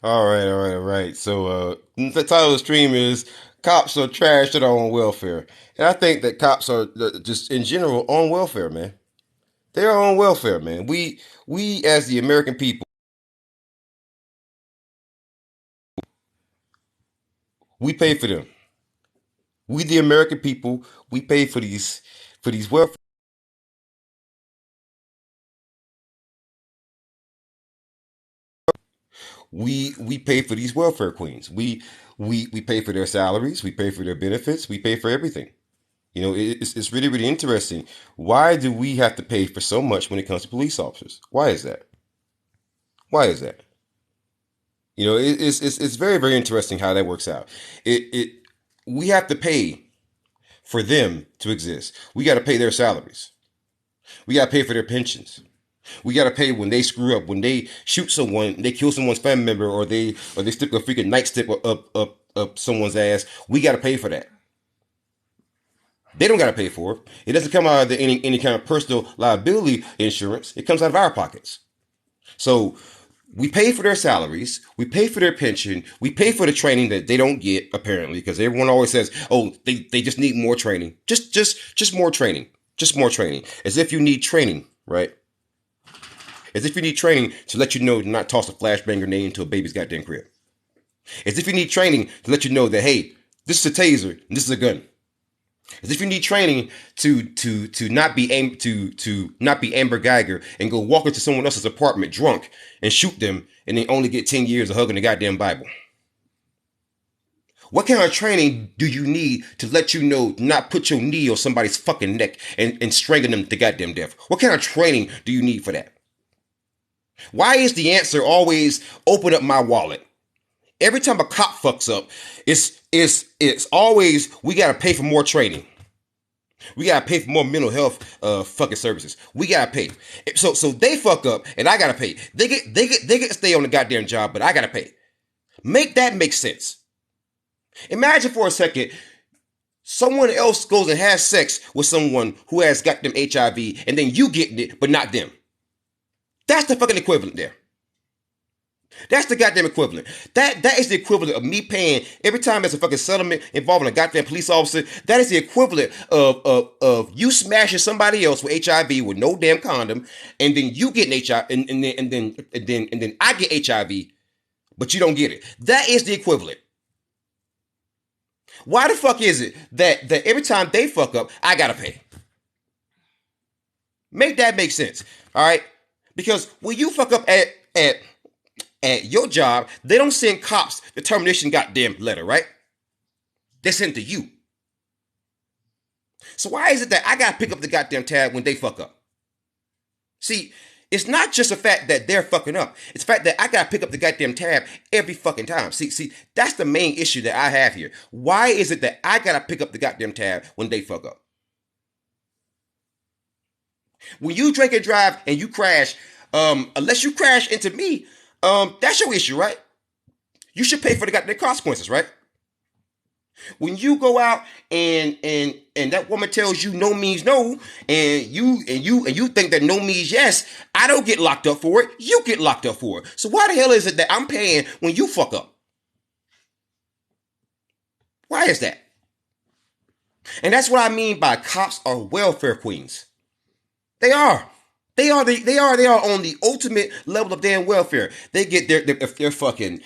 All right. So, the title of the stream is "Cops Are Trash That Are on Welfare," and I think that cops are just in general on welfare, man. They are on welfare, man. We as the American people, we pay for them. We the American people, we pay for these welfare. We pay for these welfare queens. We pay for their salaries. We pay for their benefits. We pay for everything. You know, it's really, really interesting. Why do we have to pay for so much when it comes to police officers? Why is that? Why is that? You know, it's very, very interesting how that works out. It we have to pay for them to exist. We got to pay their salaries. We got to pay for their pensions. We got to pay when they screw up, when they shoot someone, they kill someone's family member, or they stick a freaking nightstick up someone's ass. We got to pay for that. They don't got to pay for it. It doesn't come out of any kind of personal liability insurance. It comes out of our pockets. So we pay for their salaries, we pay for their pension, we pay for the training that they don't get apparently, because everyone always says, "Oh, they just need more training, just more training, just more training," as if you need training, right? As if you need training to let you know to not toss a flashbang grenade into a baby's goddamn crib. As if you need training to let you know that, hey, this is a taser and this is a gun. As if you need training to not be to not be Amber Geiger and go walk into someone else's apartment drunk and shoot them and then only get 10 years of hugging the goddamn Bible. What kind of training do you need to let you know not put your knee on somebody's fucking neck and strangle them to goddamn death? What kind of training do you need for that? Why is the answer always open up my wallet? Every time a cop fucks up, it's always we gotta pay for more training. We gotta pay for more mental health fucking services. We gotta pay. So they fuck up and I gotta pay. They get to stay on the goddamn job, but I gotta pay. Make that make sense. Imagine for a second someone else goes and has sex with someone who has got them HIV and then you getting it, but not them. That's the fucking equivalent there. That's the goddamn equivalent. That is the equivalent of me paying every time there's a fucking settlement involving a goddamn police officer. That is the equivalent of you smashing somebody else with HIV with no damn condom, and then you getting HIV, and then I get HIV, but you don't get it. That is the equivalent. Why the fuck is it that every time they fuck up, I gotta pay? Make that make sense. All right, because when you fuck up at your job, they don't send cops the termination goddamn letter, right? They send it to you. So why is it that I gotta pick up the goddamn tab when they fuck up? See, it's not just the fact that they're fucking up. It's the fact that I gotta pick up the goddamn tab every fucking time. See, that's the main issue that I have here. Why is it that I gotta pick up the goddamn tab when they fuck up? When you drink and drive and you crash, unless you crash into me, that's your issue, right? You should pay for the goddamn consequences, right? When you go out and that woman tells you no means no, and you think that no means yes, I don't get locked up for it. You get locked up for it. So why the hell is it that I'm paying when you fuck up? Why is that? And that's what I mean by cops are welfare queens. They are. They are on the ultimate level of damn welfare. They get their fucking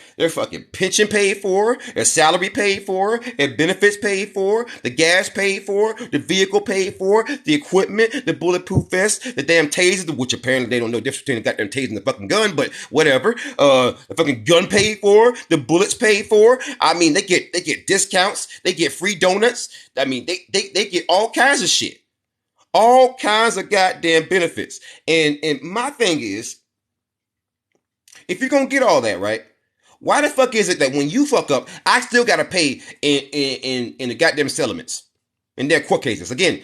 pension paid for, their salary paid for, their benefits paid for, the gas paid for, the vehicle paid for, the equipment, the bulletproof vest, the damn taser, which apparently they don't know the difference between the goddamn taser and the fucking gun, but whatever. The fucking gun paid for, the bullets paid for. I mean, they get discounts, they get free donuts. I mean, they get all kinds of shit. All kinds of goddamn benefits. And my thing is, if you're gonna get all that, right? Why the fuck is it that when you fuck up, I still gotta pay in the goddamn settlements, in their court cases? Again,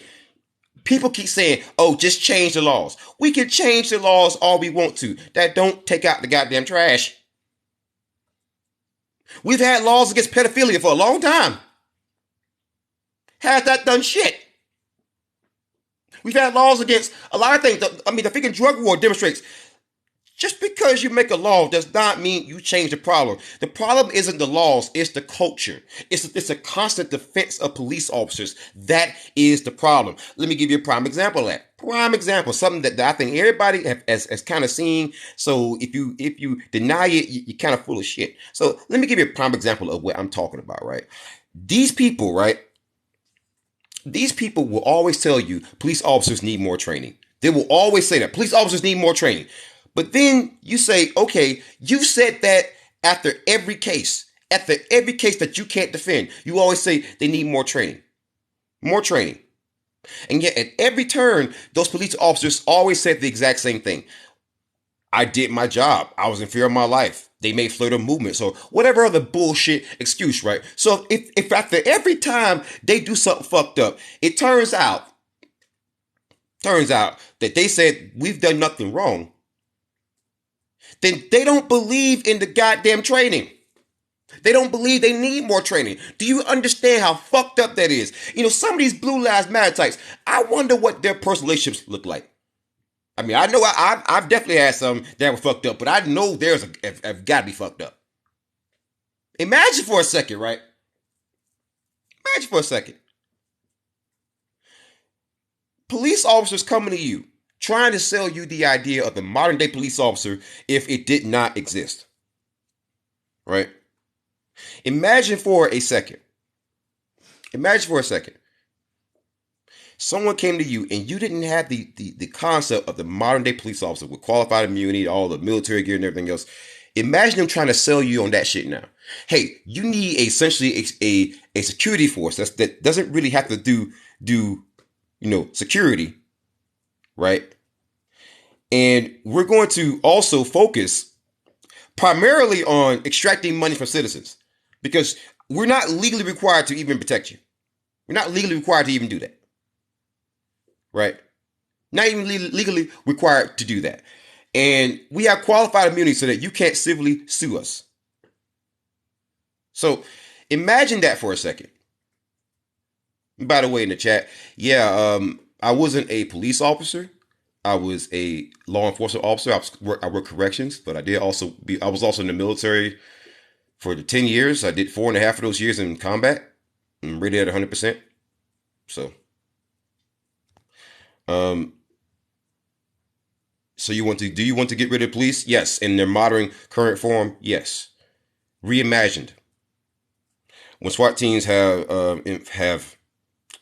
people keep saying, "Oh, just change the laws." We can change the laws all we want to. That don't take out the goddamn trash. We've had laws against pedophilia for a long time. Has that done shit? We've had laws against a lot of things. I mean, the freaking drug war demonstrates Just because you make a law does not mean you change the problem. The problem isn't the laws, it's the culture. It's a constant defense of police officers. That is the problem. Let me give you a prime example of that. Prime example, something that I think everybody has kind of seen. So if you deny it, you're kind of full of shit. So let me give you a prime example of what I'm talking about, right? These people, right? These people will always tell you police officers need more training. They will always say that police officers need more training. But then you say, okay, you said that after every case, that you can't defend, you always say they need more training, more training. And yet at every turn, those police officers always said the exact same thing. I did my job. I was in fear of my life. They made further movements or whatever other bullshit excuse, right? So if after every time they do something fucked up, it turns out that they said we've done nothing wrong, then they don't believe in the goddamn training. They don't believe they need more training. Do you understand how fucked up that is? Some of these Blue Lives Matter types, I wonder what their personal relationships look like. I mean, I know I've definitely had some that were fucked up, but I know theirs have got to be fucked up. Imagine for a second, right? Imagine for a second. Police officers coming to you, trying to sell you the idea of the modern day police officer if it did not exist. Right? Imagine for a second. Imagine for a second. Someone came to you and you didn't have the concept of the modern day police officer with qualified immunity, all the military gear and everything else. Imagine them trying to sell you on that shit now. Hey, you need essentially a security force that doesn't really have to do security, right? And we're going to also focus primarily on extracting money from citizens because we're not legally required to even protect you. We're not legally required to even do that. Right? Not even legally required to do that. And we have qualified immunity so that you can't civilly sue us. So imagine that for a second. By the way, in the chat, I wasn't a police officer. I was a law enforcement officer. I worked corrections, but I was also in the military for the 10 years. I did 4.5 of those years in combat. I'm rated at 100%. So, so do you want to get rid of police? Yes. In their modern current form? Yes. Reimagined. When SWAT teams have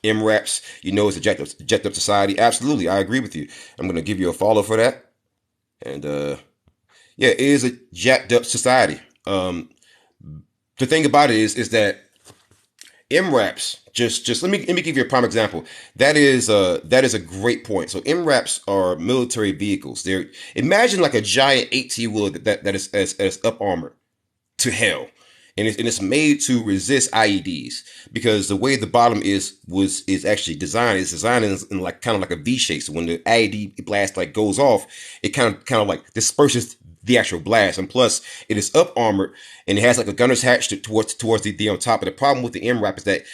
MRAPs, it's a jacked up society. Absolutely, I agree with you. I'm going to give you a follow for that. And it is a jacked up society. The thing about it is that MRAPs, just let me give you a prime example. That is a great point. So MRAPs are military vehicles. Imagine like a giant 18-wheeler that is up armored to hell. And it's made to resist IEDs because the way the bottom is actually designed. It's designed in like kind of like a V shape. So when the IED blast like goes off, it kind of like disperses the actual blast. And plus, it is up armored and it has like a gunner's hatch towards the on top. But the problem with the MRAP is that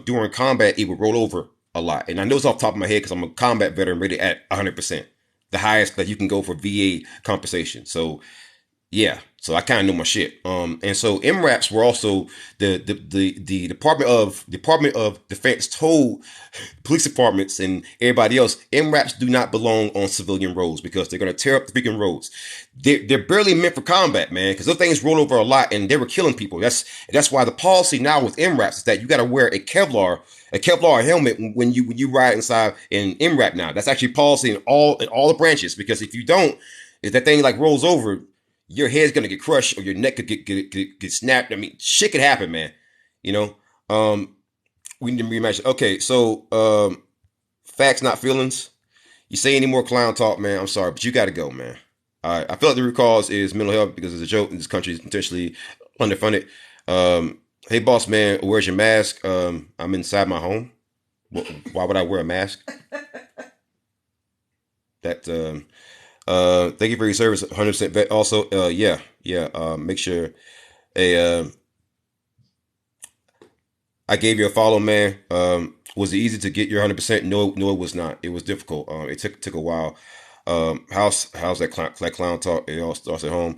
during combat it will roll over a lot. And I know it's off the top of my head because I'm a combat veteran rated at 100%, the highest that you can go for VA compensation. So yeah, so I kind of know my shit. And so MRAPs were also the Department of Defense told police departments and everybody else, MRAPs do not belong on civilian roads because they're going to tear up the freaking roads. They're barely meant for combat, man, because those things roll over a lot and they were killing people. That's why the policy now with MRAPs is that you got to wear a Kevlar helmet when you ride inside in MRAP now. That's actually policy in all the branches because if you don't, if that thing like rolls over, your head's gonna get crushed or your neck could get snapped. I mean, shit could happen, man. We need to reimagine. Okay, so facts, not feelings. You say any more clown talk, man? I'm sorry, but you gotta go, man. All right, I feel like the root cause is mental health because it's a joke. This country is intentionally underfunded. Hey, boss man, where's your mask? I'm inside my home. Why would I wear a mask? That thank you for your service, 100% vet. Also, make sure I gave you a follow, man. Was it easy to get your 100%? No, it was not. It was difficult. It took a while. How's that clown talk? It all starts at home.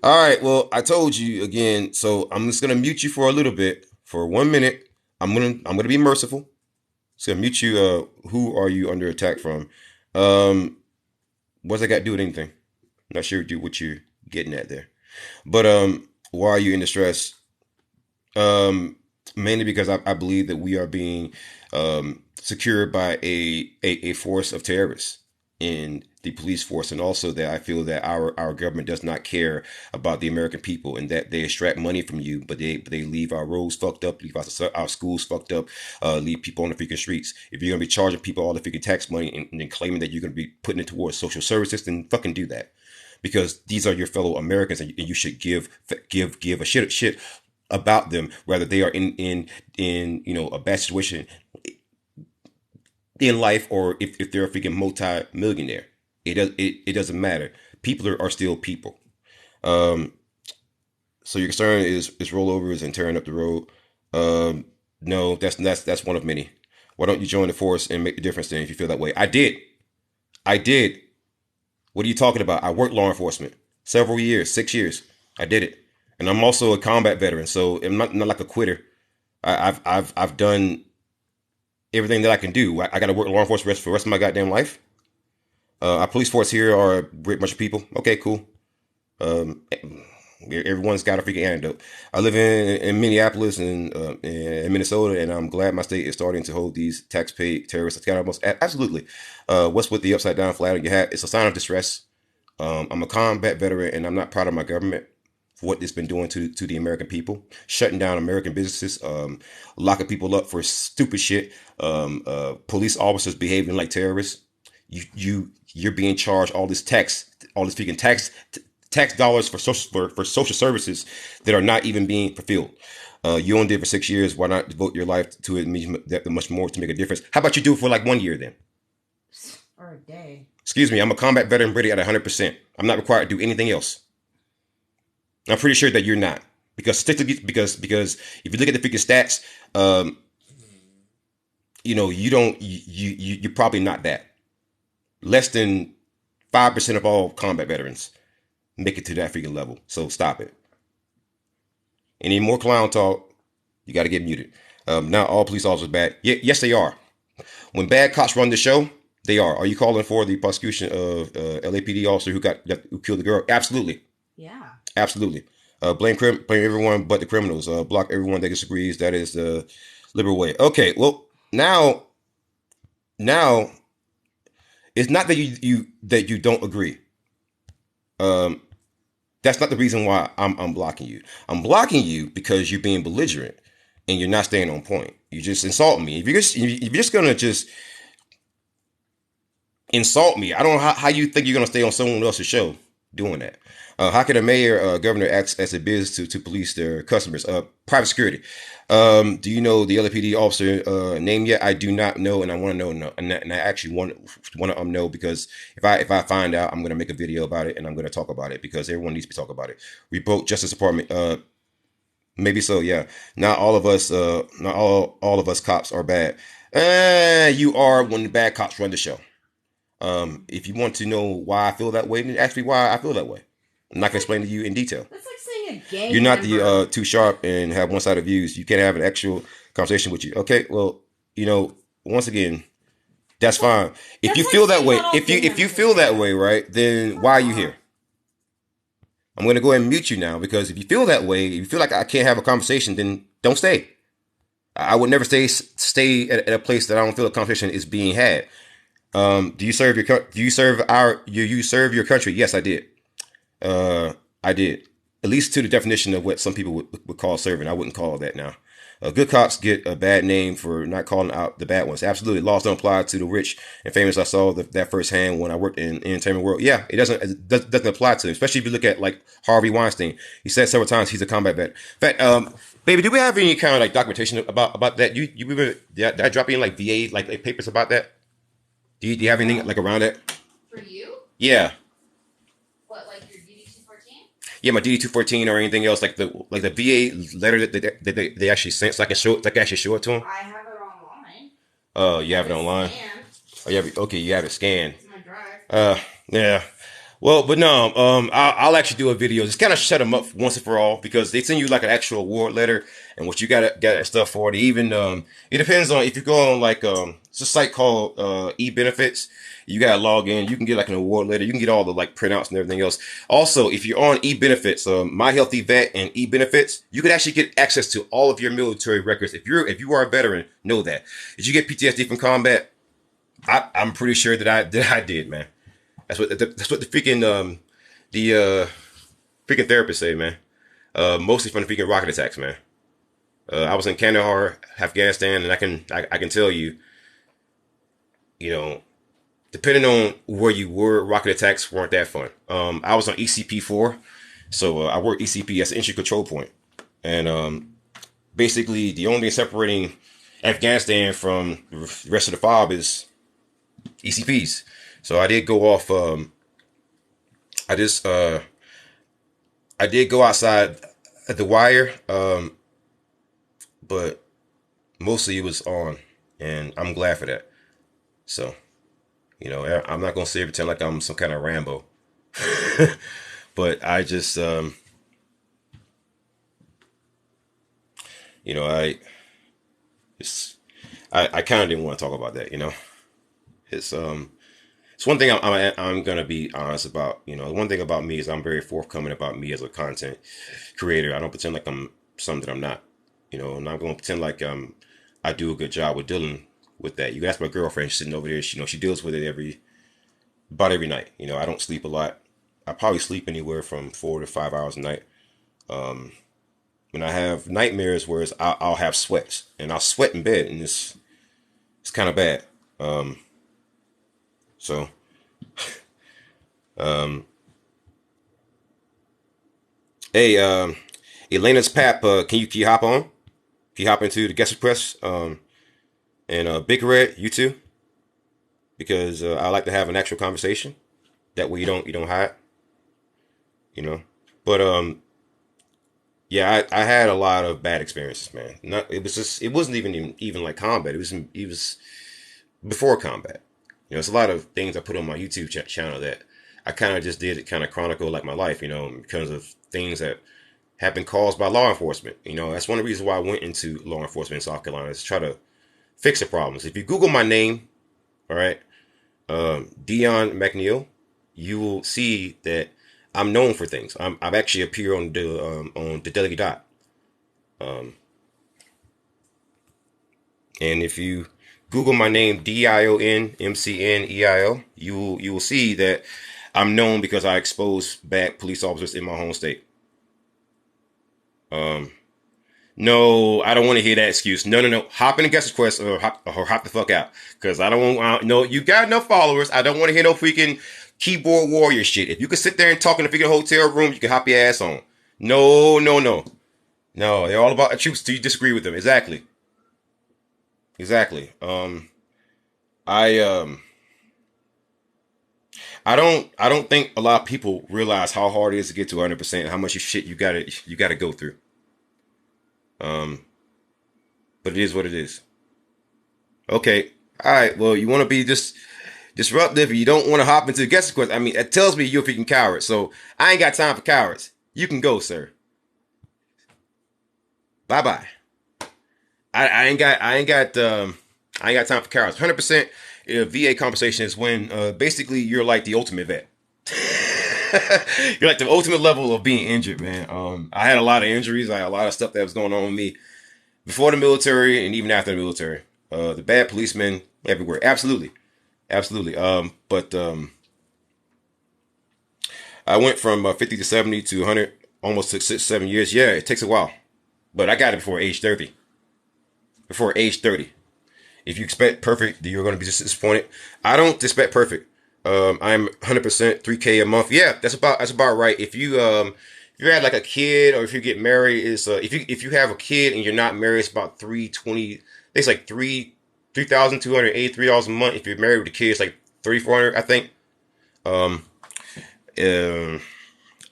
All right. Well, I told you again, so I'm just gonna mute you for a little bit, for 1 minute. I'm gonna be merciful. So mute you. Who are you under attack from? Um, what's that got to do with anything? Not sure what you're getting at there. But why are you in distress? Um, Mainly because I believe that we are being secured by a force of terrorists in the police force, and also that I feel that our government does not care about the American people, and that they extract money from you, but they leave our roads fucked up, leave our schools fucked up, leave people on the freaking streets. If you're gonna be charging people all the freaking tax money and then claiming that you're gonna be putting it towards social services, then fucking do that, because these are your fellow Americans, and you should give a shit about them, whether they are in a bad situation in life, or if they're a freaking multi-millionaire. It doesn't matter. People are still people. Um, so your concern is rollovers and tearing up the road. Um, no, that's one of many. Why don't you join the force and make the difference then if you feel that way? I did. I did. What are you talking about? I worked law enforcement several years, 6 years. I did it, and I'm also a combat veteran, so I'm not like a quitter. I've done everything that I can do. I got to work law enforcement for the rest of my goddamn life. Our police force here are a great bunch of people. Okay, cool. Um, Everyone's got a freaking antidote. I live in Minneapolis and in Minnesota, and I'm glad my state is starting to hold these tax-paid terrorist accountable. Absolutely. What's with the upside down flag on your hat? It's a sign of distress. I'm a combat veteran, and I'm not proud of my government for what it's been doing to the American people, shutting down American businesses, locking people up for stupid shit, police officers behaving like terrorists. You're being charged all this freaking tax dollars for social services that are not even being fulfilled. You only did it for 6 years. Why not devote your life to it that much more to make a difference? How about you do it for like 1 year then? Or a day. Excuse me, I'm a combat veteran ready at 100%. I'm not required to do anything else. I'm pretty sure that you're not, because statistically, because if you look at the freaking stats, you don't you're probably not that. Less than 5% of all combat veterans make it to that freaking level. So stop it. Any more clown talk, you got to get muted. Not all police officers are bad. Yes, they are. When bad cops run the show, they are. Are you calling for the prosecution of LAPD officer who killed the girl? Absolutely. Yeah. Absolutely. Blame everyone but the criminals. Block everyone that disagrees. That is the liberal way. Okay. Well, now it's not that you don't agree. Um, that's not the reason why I'm blocking you. I'm blocking you because you're being belligerent and you're not staying on point. You just insult me. If you're just gonna just insult me, I don't know how you think you're gonna stay on someone else's show doing that. How can a mayor, governor act as a business to police their customers? Private security. Do you know the LAPD officer name yet? I do not know, and I want to know. No, and I actually want to know, because if I find out, I'm going to make a video about it and I'm going to talk about it, because everyone needs to talk about it. We broke Justice Department. Maybe so. Yeah. Not all of us. Not all of us cops are bad. You are when the bad cops run the show. If you want to know why I feel that way, then ask me why I feel that way. I'm not gonna explain to you in detail. That's like saying a gang You're not member. the too sharp and have one-sided views. You can't have an actual conversation with you. Okay, well, once again, that's fine. If That's you like feel that saying way, not all if you gang if you members feel are that bad. way, right, then why are you here? I'm gonna go ahead and mute you now, because if you feel that way, if you feel like I can't have a conversation, then don't stay. I would never stay at a place that I don't feel a conversation is being had. Do you serve you serve your country? Yes, I did. Uh, I did. At least to the definition of what some people would call serving. I wouldn't call it that now. Good cops get a bad name for not calling out the bad ones. Absolutely. Laws don't apply to the rich and famous. I saw that firsthand when I worked in entertainment world. Yeah, it doesn't apply to them, especially if you look at like Harvey Weinstein. He said several times he's a combat vet. In fact, baby, do we have any kind of like documentation about that? Did I drop in like VA like papers about that? Do you have anything like around that? For you? Yeah. What, like your DD-214? Yeah, my DD-214 or anything else like the VA letter that they actually sent, so I can actually show it to them. I have it online. Oh, you have it It's online. scanned. Oh, you have it. Okay, you have it scanned. It's my drive. Yeah. Well, but no, I'll actually do a video. Just kind of shut them up once and for all because they send you like an actual award letter and what you got that stuff for. They even it depends on if you go on like it's a site called e-benefits. You gotta log in. You can get like an award letter. You can get all the like printouts and everything else. Also, if you're on e-benefits, My Healthy Vet and e-benefits, you could actually get access to all of your military records. If you are a veteran, know that. Did you get PTSD from combat? I'm pretty sure that I did, man. That's what the the freaking therapists say, man. Mostly from the freaking rocket attacks, man. I was in Kandahar, Afghanistan, and I can tell you, you know, depending on where you were, rocket attacks weren't that fun. I was on ECP-4, so I worked ECP as an entry control point, and basically the only thing separating Afghanistan from the rest of the FOB is ECPs. So I did go off. I just I did go outside at the wire, but mostly it was on, and I'm glad for that. So I'm not gonna sit here and pretend like I'm some kind of Rambo, but I just I it's I kind of didn't want to talk about that. It's It's one thing I'm gonna be honest about. One thing about me is I'm very forthcoming about me as a content creator. I don't pretend like I'm something that I'm not. I'm not gonna pretend like I do a good job with dealing with that. You can ask my girlfriend, she's sitting over there. She deals with it about every night. I don't sleep a lot. I probably sleep anywhere from 4 to 5 hours a night. Um, when I have nightmares, whereas I'll have sweats and I'll sweat in bed, and it's kind of bad. Um, so. Um, Hey, Elena's Pap, can you hop on? Can you hop into the guest request? And Big Red, you too, because I like to have an actual conversation. That way you don't hide, you know. But yeah, I had a lot of bad experiences, man. Not it wasn't even like combat. It was before combat. It's a lot of things I put on my YouTube channel that I kind of just did it kind of chronicle like my life, because of things that have been caused by law enforcement. That's one of the reasons why I went into law enforcement in South Carolina, is to try to fix the problems. If you Google my name, all right, Dion McNeil, you will see that I'm known for things. I've actually appeared on the Delegate Dot, um, and if you Google my name, DionMcneil, you will see that I'm known because I expose bad police officers in my home state. Um, No, I don't want to hear that excuse. No, no, no. Hop in the guest request, or hop the fuck out. Because I don't want, no, you got enough followers. I don't want to hear no freaking keyboard warrior shit. If you can sit there and talk in the freaking hotel room, you can hop your ass on. No, no, no. No, they're all about the truth. Do you disagree with them? Exactly. Exactly. I, I don't think a lot of people realize how hard it is to get to 100%, how much shit you gotta go through. Um, but it is what it is. Okay. All right. Well, you want to be just disruptive. You don't want to hop into the guest request. I mean, it tells me you're a freaking coward. So I ain't got time for cowards. You can go, sir. Bye bye. I ain't got time for cowards. 100% VA compensation is when basically you're like the ultimate vet. You're like the ultimate level of being injured, man. I had a lot of injuries. I had a lot of stuff that was going on with me before the military and even after the military. The bad policemen everywhere. Absolutely. Absolutely. But I went from 50 to 70 to 100, almost took 6, 7 years. Yeah, it takes a while. But I got it before age 30. Before age 30. If you expect perfect, you're going to be just disappointed. I don't expect perfect. I'm 100% 3K a month. Yeah, that's about right. If you had like a kid, or if you get married, is if you have a kid and you're not married, it's about 320. It's like $3,283 a month. If you're married with a kid, it's like 3,400, I think. Um, uh,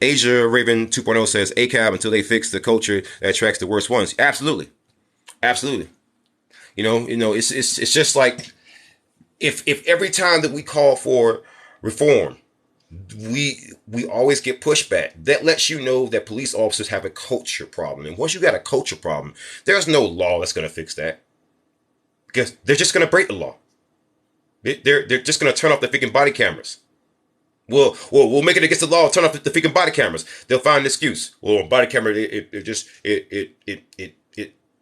Asia Raven 2.0 says ACAB until they fix the culture that attracts the worst ones. Absolutely, absolutely. It's just like if every time that we call for reform. We always get pushback. That lets you know that police officers have a culture problem. And once you got a culture problem, there's no law that's going to fix that. Because they're just going to break the law. They're just going to turn off the freaking body cameras. We'll make it against the law. Turn off the freaking body cameras. They'll find an excuse. Well, body camera, it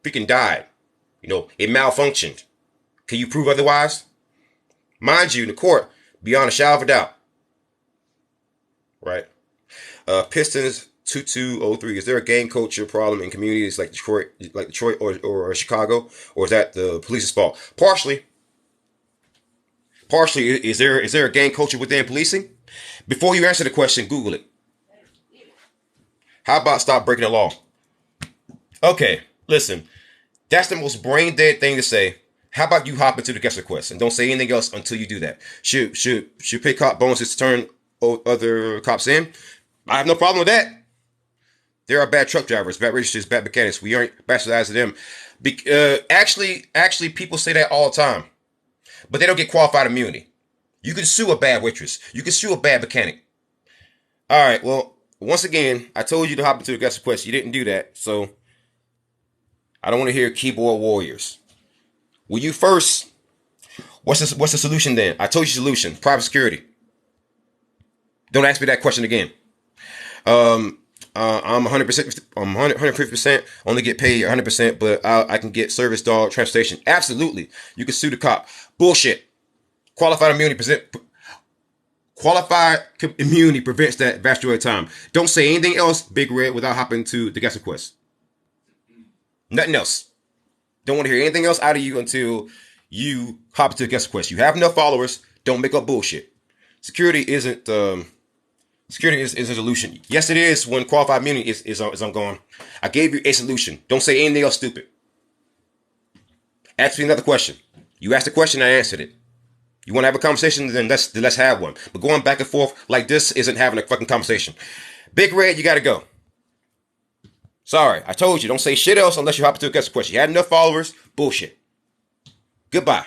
freaking died. It malfunctioned. Can you prove otherwise? Mind you, in the court, beyond a shadow of a doubt. Right? Pistons 2203. Is there a gang culture problem in communities like Detroit or Chicago, or is that the police's fault? Partially. Is there a gang culture within policing? Before you answer the question, Google it. How about stop breaking the law? Okay, listen. That's the most brain dead thing to say. How about you hop into the guest request and don't say anything else until you do that? Should pay cop bonuses to turn other cops in? I have no problem with that. There are bad truck drivers, bad registrars, bad mechanics. We aren't bastardizing them. Actually, people say that all the time, but they don't get qualified immunity. You can sue a bad waitress. You can sue a bad mechanic. All right. Well, once again, I told you to hop into the guest request. You didn't do that, so I don't want to hear keyboard warriors. Will you first? What's the solution then? I told you solution. Private security. Don't ask me that question again. I'm 100%. I'm 150%. Only get paid 100%, but I can get service dog transportation. Absolutely, you can sue the cop. Bullshit. Qualified immunity prevents that vast majority of time. Don't say anything else, Big Red, without hopping to the guest request. Nothing else. Don't want to hear anything else out of you until you hop into the guest request. You have enough followers. Don't make up bullshit. Security isn't a solution. Yes, it is when qualified immunity is ongoing. I gave you a solution. Don't say anything else stupid. Ask me another question. You asked a question, I answered it. You want to have a conversation, then let's have one. But going back and forth like this isn't having a fucking conversation. Big Red, you gotta go. Sorry, I told you, don't say shit else unless you hop into a guest question. You had enough followers. Bullshit. Goodbye.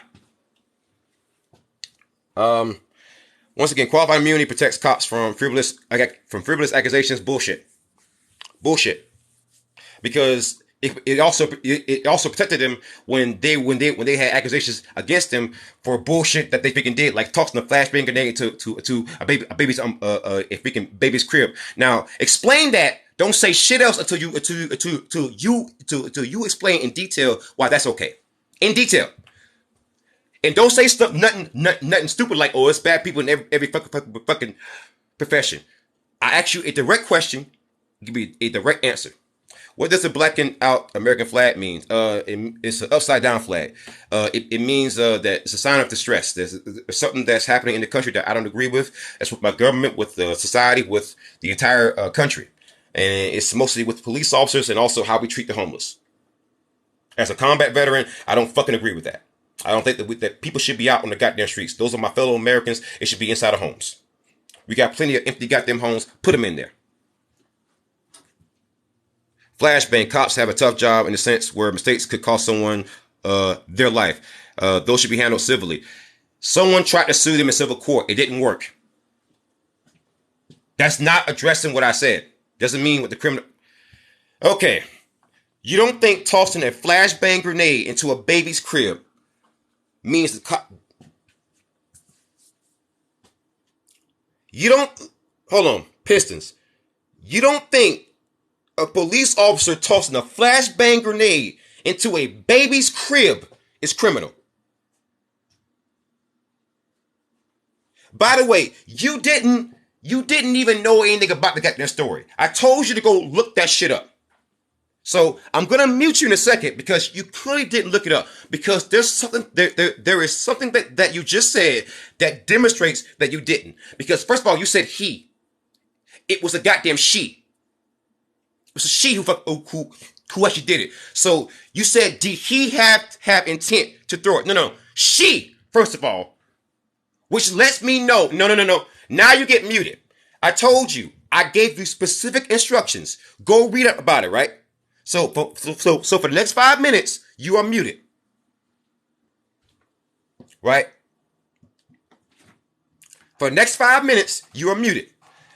Once again, qualified immunity protects cops from frivolous accusations. Bullshit. Because it also protected them when they had accusations against them for bullshit that they freaking did, like tossing a flashbang grenade to a baby's crib. Now explain that. Don't say shit else until you explain in detail why that's okay. In detail. And don't say stuff nothing stupid like, oh, it's bad people in every fucking profession. I ask you a direct question, give me a direct answer. What does the blackened out American flag mean? It's an upside down flag. It means that it's a sign of distress. There's something that's happening in the country that I don't agree with. That's with my government, with the society, with the entire country. And it's mostly with police officers and also how we treat the homeless. As a combat veteran, I don't fucking agree with that. I don't think that people should be out on the goddamn streets. Those are my fellow Americans. It should be inside of homes. We got plenty of empty goddamn homes. Put them in there. Flashbang, cops have a tough job in the sense where mistakes could cost someone their life. Those should be handled civilly. Someone tried to sue them in civil court. It didn't work. That's not addressing what I said. Doesn't mean what the criminal... Okay. You don't think tossing a flashbang grenade into a baby's crib means the cop... You don't... Hold on. Pistons. You don't think a police officer tossing a flashbang grenade into a baby's crib is criminal? By the way, you didn't even know anything about the goddamn story. I told you to go look that shit up. So I'm gonna mute you in a second because you clearly didn't look it up, because there's something there is something that you just said that demonstrates that you didn't. Because first of all, you said he. It was a goddamn she. It was a she who actually did it. So you said, did he have intent to throw it? No. She, first of all, which lets me know. No. Now you get muted. I told you. I gave you specific instructions. Go read up about it, right? So for the next 5 minutes, you are muted. Right? For the next 5 minutes, you are muted.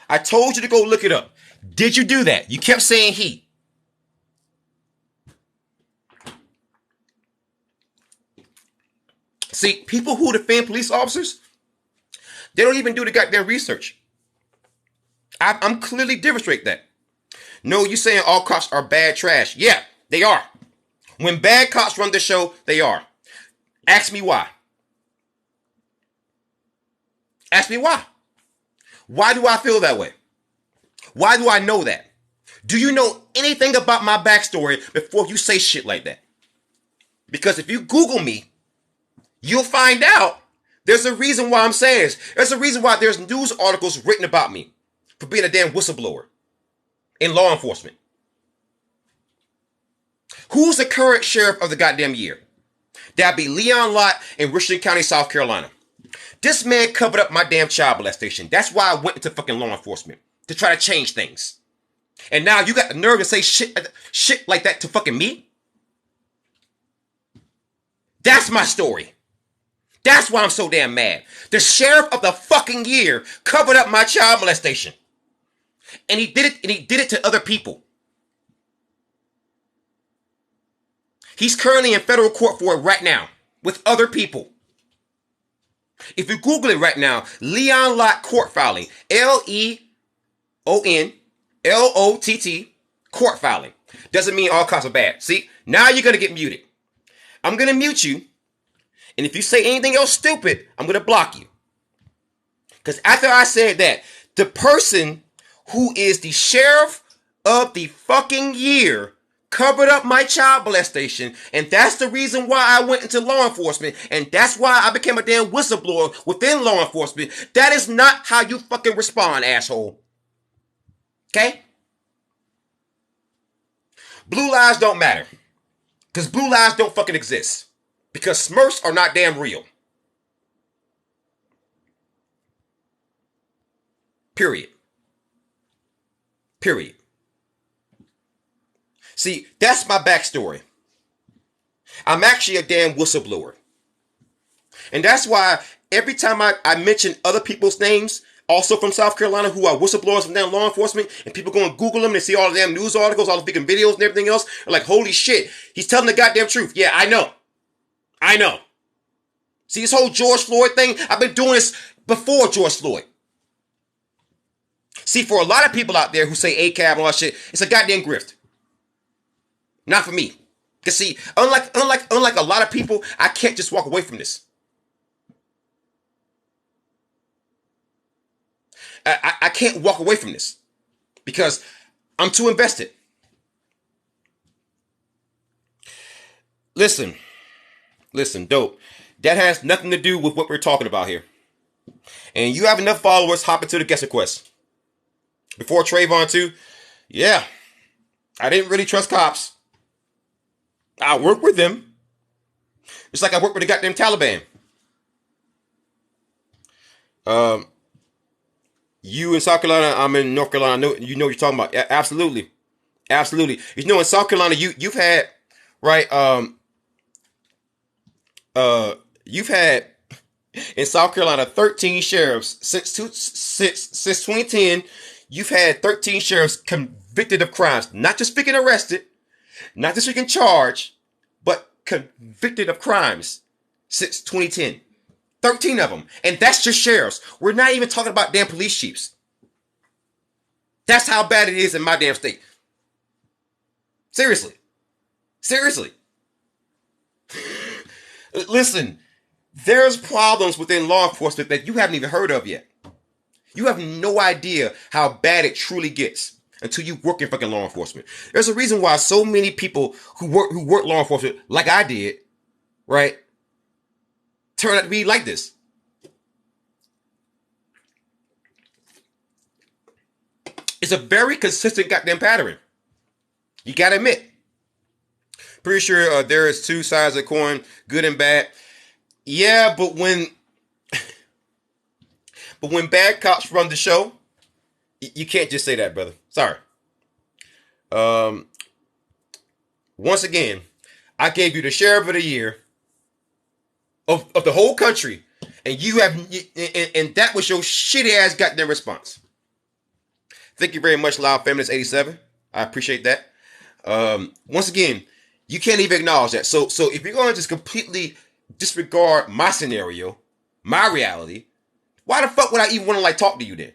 I told you to go look it up. Did you do that? You kept saying he. See, people who defend police officers, they don't even do the goddamn research. I'm clearly demonstrating that. No, you saying all cops are bad trash. Yeah, they are. When bad cops run the show, they are. Ask me why. Ask me why. Why do I feel that way? Why do I know that? Do you know anything about my backstory before you say shit like that? Because if you Google me, you'll find out there's a reason why I'm saying this. There's a reason why there's news articles written about me for being a damn whistleblower in law enforcement. Who's the current sheriff of the goddamn year? That'd be Leon Lott in Richland County, South Carolina. This man covered up my damn child molestation. That's why I went into fucking law enforcement, to try to change things. And now you got the nerve to say shit like that to fucking me? That's my story. That's why I'm so damn mad. The sheriff of the fucking year covered up my child molestation. And he did it to other people. He's currently in federal court for it right now with other people. If you Google it right now, Leon Lott court filing, Leonlott court filing. Doesn't mean all cops are bad. See, now you're going to get muted. I'm going to mute you. And if you say anything else stupid, I'm going to block you. Because after I said that, the person who is the sheriff of the fucking year covered up my child molestation, and that's the reason why I went into law enforcement, and that's why I became a damn whistleblower within law enforcement. That is not how you fucking respond, asshole. Okay? Blue lives don't matter. Because blue lives don't fucking exist. Because Smurfs are not damn real. Period. Period. See, that's my backstory. I'm actually a damn whistleblower. And that's why every time I mention other people's names, also from South Carolina, who are whistleblowers from damn law enforcement, and people go and Google them and see all the damn news articles, all the freaking videos and everything else, they're like, holy shit, he's telling the goddamn truth. Yeah, I know. I know. See, this whole George Floyd thing, I've been doing this before George Floyd. See, for a lot of people out there who say ACAB and all that shit, it's a goddamn grift. Not for me. Because see, unlike a lot of people, I can't just walk away from this. I can't walk away from this. Because I'm too invested. Listen, dope. That has nothing to do with what we're talking about here. And you have enough followers, hop into the guest request. Before Trayvon too, yeah, I didn't really trust cops. I work with them. It's like I work with the goddamn Taliban. You in South Carolina, I'm in North Carolina. I know you know what you're talking about. Absolutely. Absolutely. You know, in South Carolina, you've had, right, you've had in South Carolina 13 sheriffs since 2010. You've had 13 sheriffs convicted of crimes, not just freaking arrested, not just freaking charged, but convicted of crimes since 2010. 13 of them. And that's just sheriffs. We're not even talking about damn police chiefs. That's how bad it is in my damn state. Seriously. Seriously. Listen, there's problems within law enforcement that you haven't even heard of yet. You have no idea how bad it truly gets until you work in fucking law enforcement. There's a reason why so many people who work law enforcement, like I did, right, turn out to be like this. It's a very consistent goddamn pattern. You gotta admit. Pretty sure there is two sides of the coin, good and bad. Yeah, but when bad cops run the show, you can't just say that, brother. Sorry. Once again, I gave you the sheriff of the year of the whole country, And you have, and that was your shitty ass goddamn response. Thank you very much, Loud Feminist 87. I appreciate that. Once again, you can't even acknowledge that. So if you're going to just completely disregard my scenario, my reality, why the fuck would I even want to like talk to you then?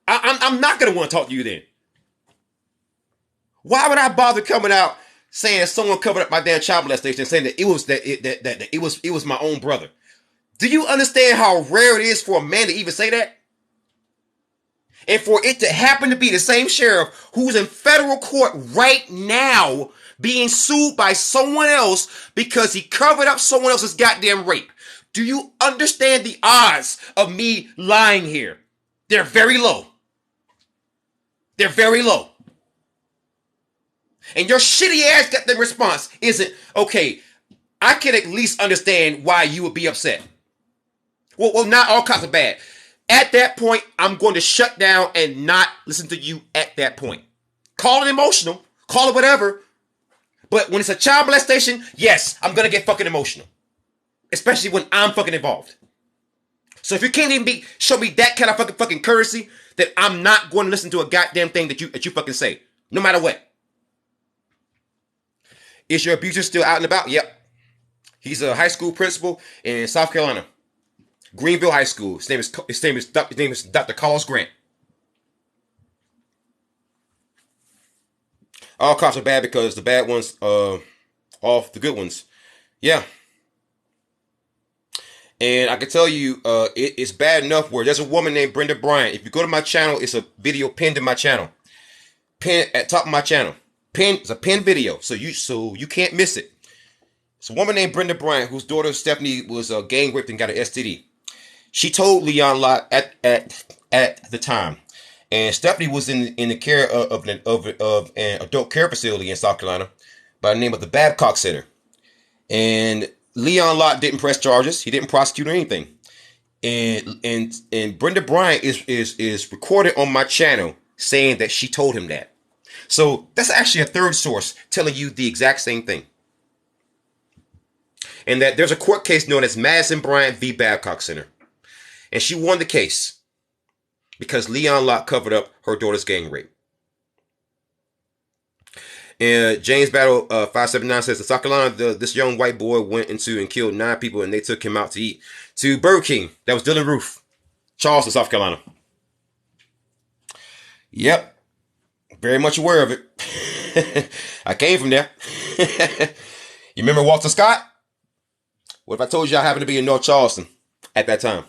I'm not gonna want to talk to you then. Why would I bother coming out saying someone covered up my damn child molestation and saying that it was my own brother? Do you understand how rare it is for a man to even say that? And for it to happen to be the same sheriff who's in federal court right now being sued by someone else because he covered up someone else's goddamn rape. Do you understand the odds of me lying here? They're very low. They're very low. And your shitty ass goddamn response isn't, okay, I can at least understand why you would be upset. Well, not all cops are bad. At that point, I'm going to shut down and not listen to you at that point. Call it emotional. Call it whatever. But when it's a child molestation, yes, I'm going to get fucking emotional. Especially when I'm fucking involved. So if you can't even show me that kind of fucking courtesy, then I'm not going to listen to a goddamn thing that you fucking say. No matter what. Is your abuser still out and about? Yep. He's a high school principal in South Carolina. Greenville High School. His name is Dr. Carlos Grant. All cops are bad because the bad ones off the good ones. Yeah. And I can tell you, it's bad enough where there's a woman named Brenda Bryant. If you go to my channel, it's a video pinned in my channel. Pinned at top of my channel. It's a pinned video, so you can't miss it. It's a woman named Brenda Bryant whose daughter Stephanie was gang raped and got an STD. She told Leon Lott at the time, and Stephanie was in the care of an adult care facility in South Carolina by the name of the Babcock Center. And Leon Lott didn't press charges. He didn't prosecute or anything. And Brenda Bryant is recorded on my channel saying that she told him that. So that's actually a third source telling you the exact same thing. And that there's a court case known as Madison Bryant v. Babcock Center. And she won the case because Leon Lott covered up her daughter's gang rape. And James Battle 579 says, in South Carolina, this young white boy went into and killed 9 people, and they took him out to eat to Burger King. That was Dylan Roof, Charleston, South Carolina. Yep. Very much aware of it. I came from there. You remember Walter Scott? What if I told you I happened to be in North Charleston at that time?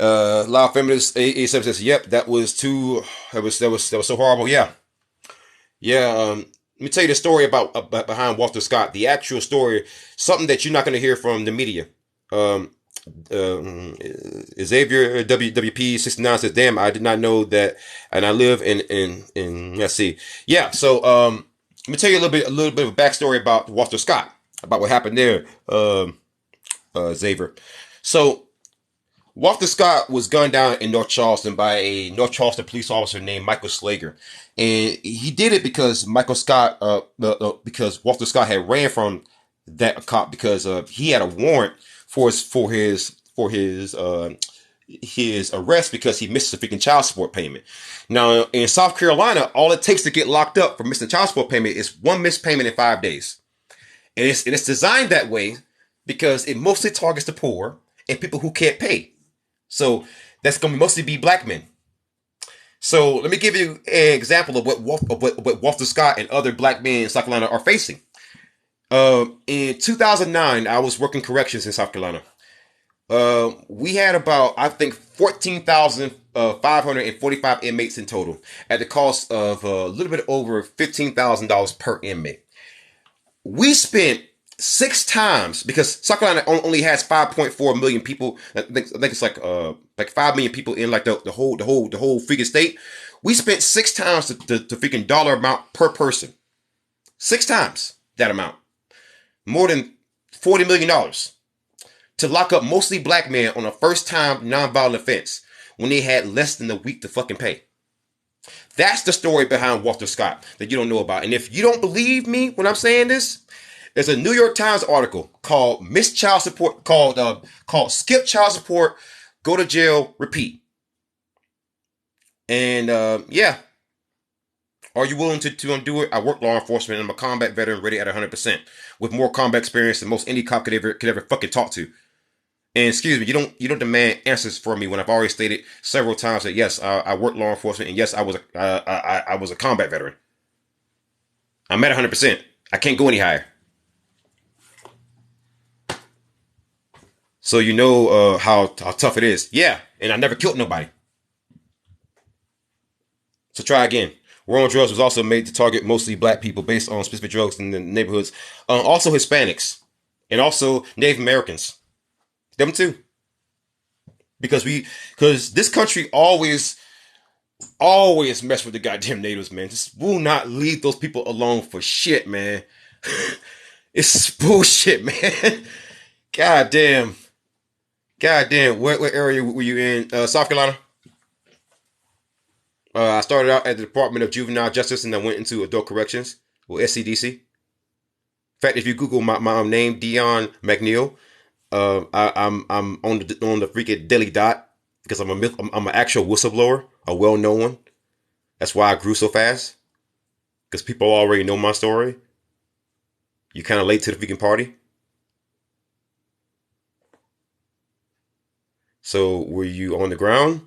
Loud Feminist 87 says, yep, that was so horrible. Yeah. Let me tell you the story about behind Walter Scott. The actual story, something that you're not going to hear from the media. Xavier WWP 69 says, damn, I did not know that, and I live in let's see. Yeah, so let me tell you a little bit of a backstory about Walter Scott, about what happened there, Xavier. So Walter Scott was gunned down in North Charleston by a North Charleston police officer named Michael Slager. And he did it because because Walter Scott had ran from that cop because he had a warrant for his arrest because he missed a freaking child support payment. Now, in South Carolina, all it takes to get locked up for missing child support payment is one missed payment in 5 days. And it's designed that way because it mostly targets the poor and people who can't pay. So that's going to mostly be black men. So let me give you an example of what Walter Scott and other black men in South Carolina are facing. In 2009, I was working corrections in South Carolina. We had about, I think, 14,545 inmates in total at the cost of a little bit over $15,000 per inmate. We spent 6 times, because South Carolina only has 5.4 million people. I think it's like 5 million people in like the whole freaking state. We spent 6 times the freaking dollar amount per person. 6 times that amount. More than $40 million to lock up mostly black men on a first-time nonviolent offense when they had less than a week to fucking pay. That's the story behind Walter Scott that you don't know about. And if you don't believe me when I'm saying this, There's a New York Times article called "Miss Child Support" called "Skip Child Support, Go to Jail, Repeat." And yeah, are you willing to undo it? I work law enforcement and I'm a combat veteran ready at 100% with more combat experience than most any cop could ever fucking talk to. And excuse me, you don't demand answers from me when I've already stated several times that yes, I work law enforcement and yes, I was a combat veteran. I'm at 100%. I can't go any higher. So you know how tough it is. Yeah, and I never killed nobody. So try again. War on Drugs was also made to target mostly black people based on specific drugs in the neighborhoods. Also Hispanics and also Native Americans. Them too. Because this country always mess with the goddamn natives, man. Just will not leave those people alone for shit, man. It's bullshit, man. God damn. God damn. What area were you in? South Carolina? I started out at the Department of Juvenile Justice and I went into Adult Corrections, or SCDC. In fact, if you Google my name, Dion McNeil, I'm on the freaking Daily Dot because I'm an actual whistleblower, a well-known one. That's why I grew so fast because people already know my story. You kind of late to the freaking party. So were you on the ground?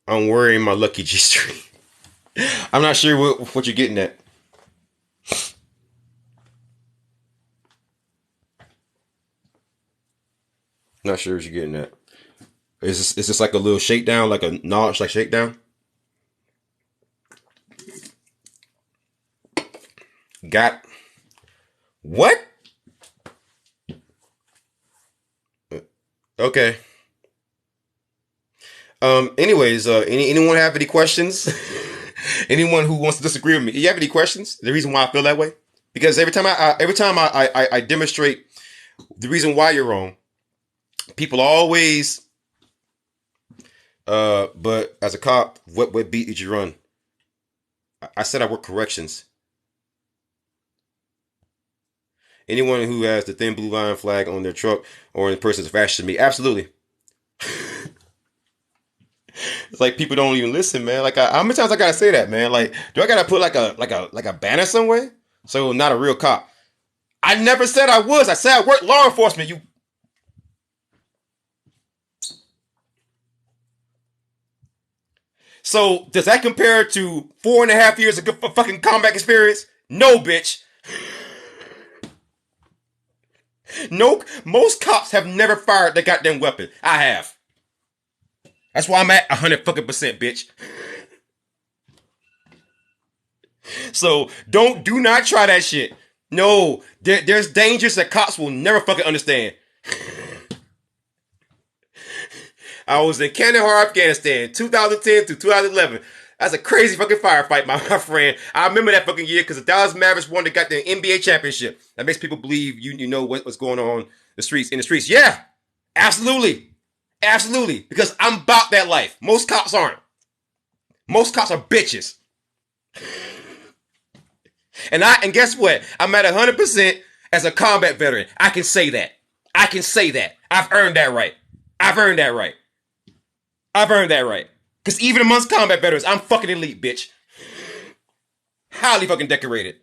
I'm wearing my Lucky G string. I'm not sure what you're getting at. Not sure what you're getting at. Is this like a little shakedown, like a knowledge like shakedown? Got what? Okay. Anyways, anyone have any questions? Anyone who wants to disagree with me? You have any questions? The reason why I feel that way? Because every time I demonstrate the reason why you're wrong, people always but as a cop, what beat did you run? I said I work corrections. Anyone who has the thin blue line flag on their truck or in person's fashion to me, absolutely. It's like people don't even listen, man. Like, how many times I gotta say that, man? Like, do I gotta put like a banner somewhere? So not a real cop. I never said I was. I said I work law enforcement. You. So does that compare to 4.5 years of good fucking combat experience? No, bitch. No, most cops have never fired their goddamn weapon. I have. That's why I'm at 100 fucking percent, bitch. So do not try that shit. No, there's dangers that cops will never fucking understand. I was in Kandahar, Afghanistan, 2010 to 2011. That's a crazy fucking firefight, my friend. I remember that fucking year because the Dallas Mavericks won the goddamn NBA championship. That makes people believe you know what's going on in the streets. Yeah, absolutely, absolutely. Because I'm about that life. Most cops aren't. Most cops are bitches. And guess what? I'm at 100% as a combat veteran. I can say that. I can say that. I've earned that right. I've earned that right. I've earned that right. Because even amongst combat veterans, I'm fucking elite, bitch. Highly fucking decorated.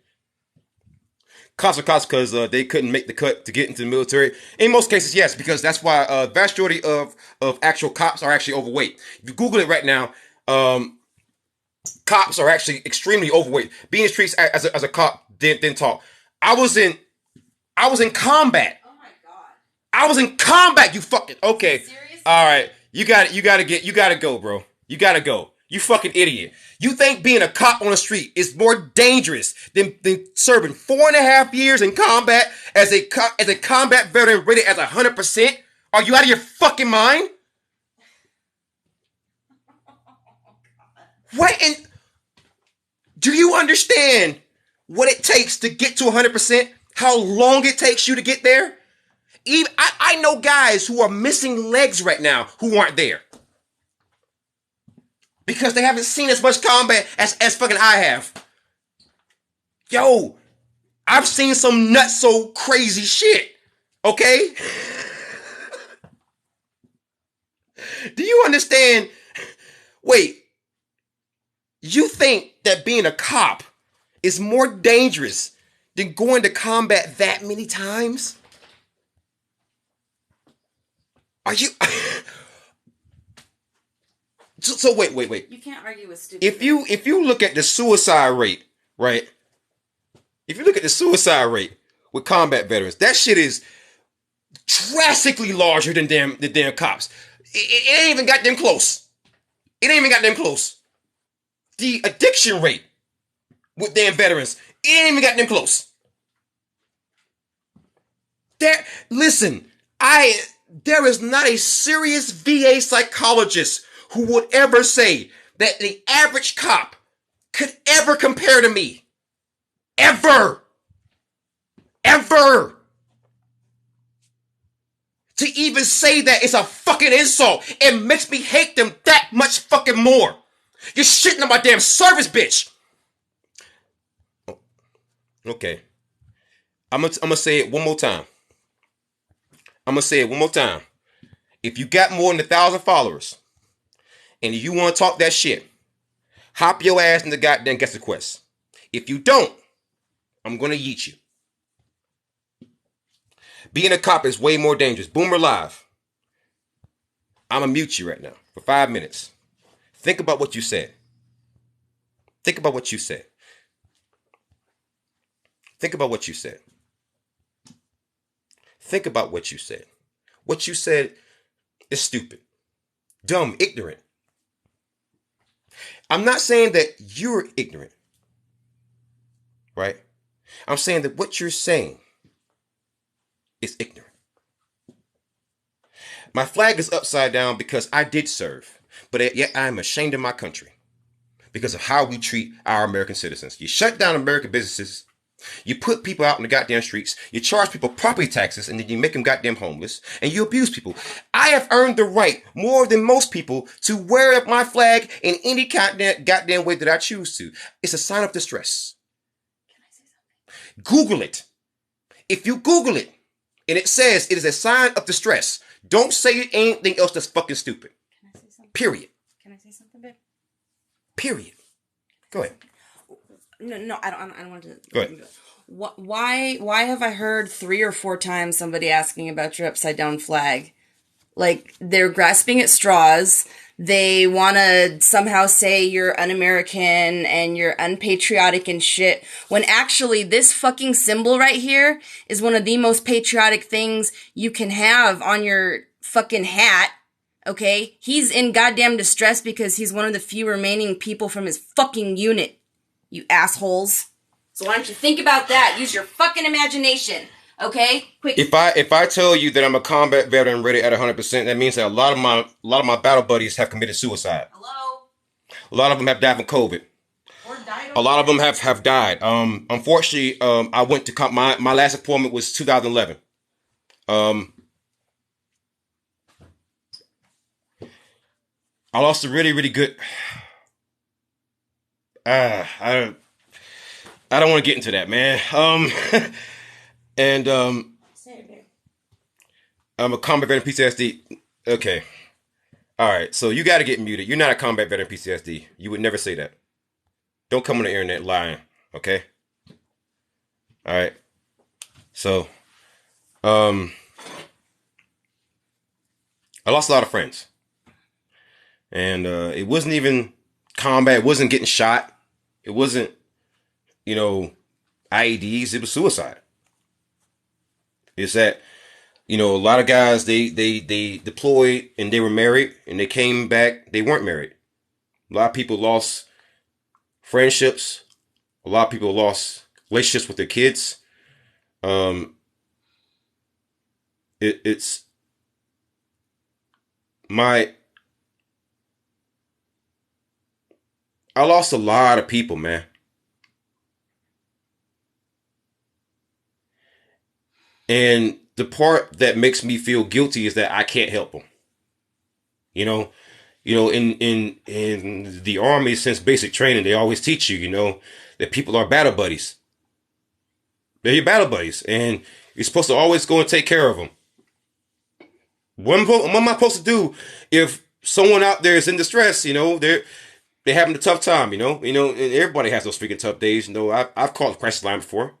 Cops are cops because they couldn't make the cut to get into the military. In most cases, yes, because that's why vast majority of actual cops are actually overweight. If you Google it right now, cops are actually extremely overweight. Being in the streets as a cop didn't talk. I was in combat. Oh my god. I was in combat. You fucking okay? Seriously? All right. You gotta go, bro. You gotta go. You fucking idiot. You think being a cop on the street is more dangerous than serving 4.5 years in combat as a combat veteran rated as 100%? Are you out of your fucking mind? What in? Do you understand what it takes to get to 100%? How long it takes you to get there? Even I know guys who are missing legs right now who aren't there. Because they haven't seen as much combat as fucking I have. Yo, I've seen some nuts so crazy shit. Okay? Do you understand? Wait, you think that being a cop is more dangerous than going to combat that many times? Are you? So wait. You can't argue with stupid. If you look at the suicide rate, right? If you look at the suicide rate with combat veterans, that shit is drastically larger than the damn cops. It ain't even got them close. It ain't even got them close. The addiction rate with damn veterans, it ain't even got them close. Listen, there is not a serious VA psychologist who would ever say that the average cop could ever compare to me. Ever. Ever. To even say that is a fucking insult. It makes me hate them that much fucking more. You're shitting on my damn service, bitch. Okay. I'm gonna say it one more time. If you got more than 1,000 followers and you want to talk that shit, hop your ass in the goddamn guest request. If you don't, I'm gonna yeet you. Being a cop is way more dangerous. Boomer Live. I'm gonna mute you right now for 5 minutes. Think about what you said. Think about what you said. Think about what you said. Think about what you said. What you said is stupid, dumb, ignorant. I'm not saying that you're ignorant, right? I'm saying that what you're saying is ignorant. My flag is upside down because I did serve, but yet I'm ashamed of my country because of how we treat our American citizens. You shut down American businesses. You put people out in the goddamn streets. You charge people property taxes, and then you make them goddamn homeless, and you abuse people. I have earned the right, more than most people, to wear up my flag in any goddamn way that I choose to. It's a sign of distress. Can I say something? Google it. If you Google it, and it says it is a sign of distress, don't say anything else that's fucking stupid. Can I say something? Period. Can I say something, babe? Period. Go ahead. No, I don't want to. Go ahead. Why have I heard 3 or 4 times somebody asking about your upside down flag? Like, they're grasping at straws. They want to somehow say you're un-American and you're unpatriotic and shit, when actually this fucking symbol right here is one of the most patriotic things you can have on your fucking hat. Okay? He's in goddamn distress because he's one of the few remaining people from his fucking unit. You assholes. So why don't you think about that? Use your fucking imagination. Okay? Quick. If I tell you that I'm a combat veteran rated at 100%, that means that a lot of my battle buddies have committed suicide. Hello? A lot of them have died from COVID. Or died. A lot of them have died. Unfortunately, I went to my last appointment was 2011. I lost a really, really good. I don't want to get into that, man. And Say it, babe. I'm a combat veteran PTSD. Okay. All right. So you got to get muted. You're not a combat veteran PTSD. You would never say that. Don't come on the internet lying. Okay. All right. So, I lost a lot of friends, and it wasn't even combat. It wasn't getting shot. It wasn't, IEDs. It was suicide. It's that, a lot of guys, they deployed and they were married and they came back. They weren't married. A lot of people lost friendships. A lot of people lost relationships with their kids. It's I lost a lot of people, man. And the part that makes me feel guilty is that I can't help them. In the Army, since basic training, they always teach you, that people are battle buddies. They're your battle buddies, and you're supposed to always go and take care of them. What am I supposed to do if someone out there is in distress? They're having a tough time. And everybody has those freaking tough days. I've called the crisis line before.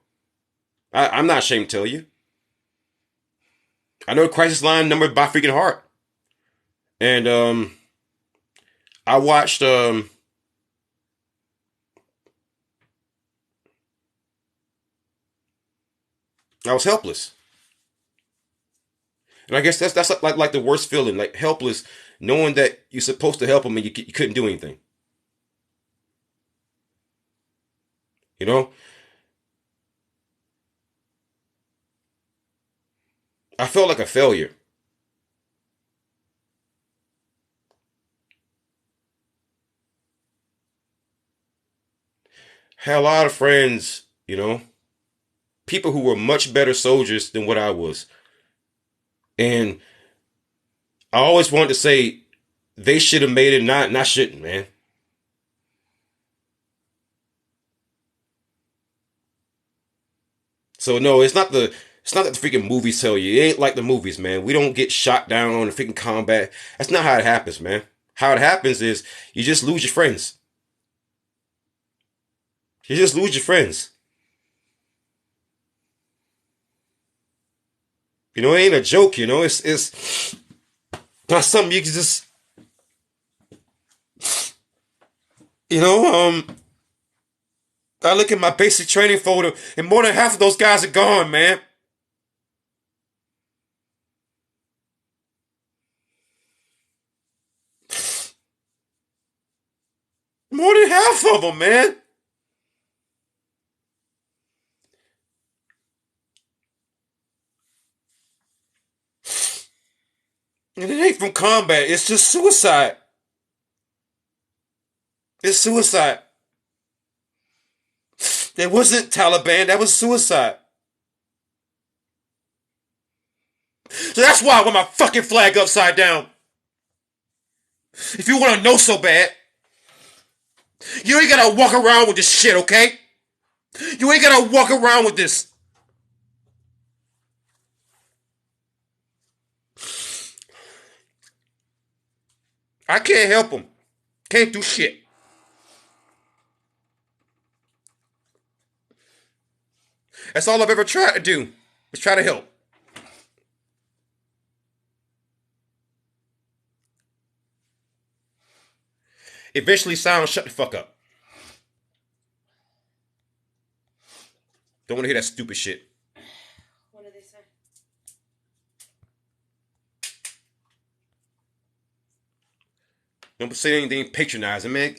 I'm not ashamed to tell you. I know the crisis line number by freaking heart. And I watched I was helpless. And I guess that's like the worst feeling, like helpless, knowing that you're supposed to help them and you couldn't do anything. You know, I felt like a failure. Had a lot of friends, people who were much better soldiers than what I was. And I always wanted to say they should have made it, not shouldn't, man. So no, it's not that the freaking movies tell you. It ain't like the movies, man. We don't get shot down on the freaking combat. That's not how it happens, man. How it happens is you just lose your friends. You just lose your friends. It ain't a joke, it's not something you can just you know, I look at my basic training folder and more than half of those guys are gone, man. More than half of them, man. And it ain't from combat. It's just suicide. It's suicide. That wasn't Taliban. That was suicide. So that's why I wear my fucking flag upside down. If you want to know so bad, you ain't gotta walk around with this shit, okay? You ain't gotta walk around with this. I can't help them. Can't do shit. That's all I've ever tried to do. Is try to help. Eventually, sound shut the fuck up. Don't want to hear that stupid shit. What do they say? Don't say anything patronizing, man.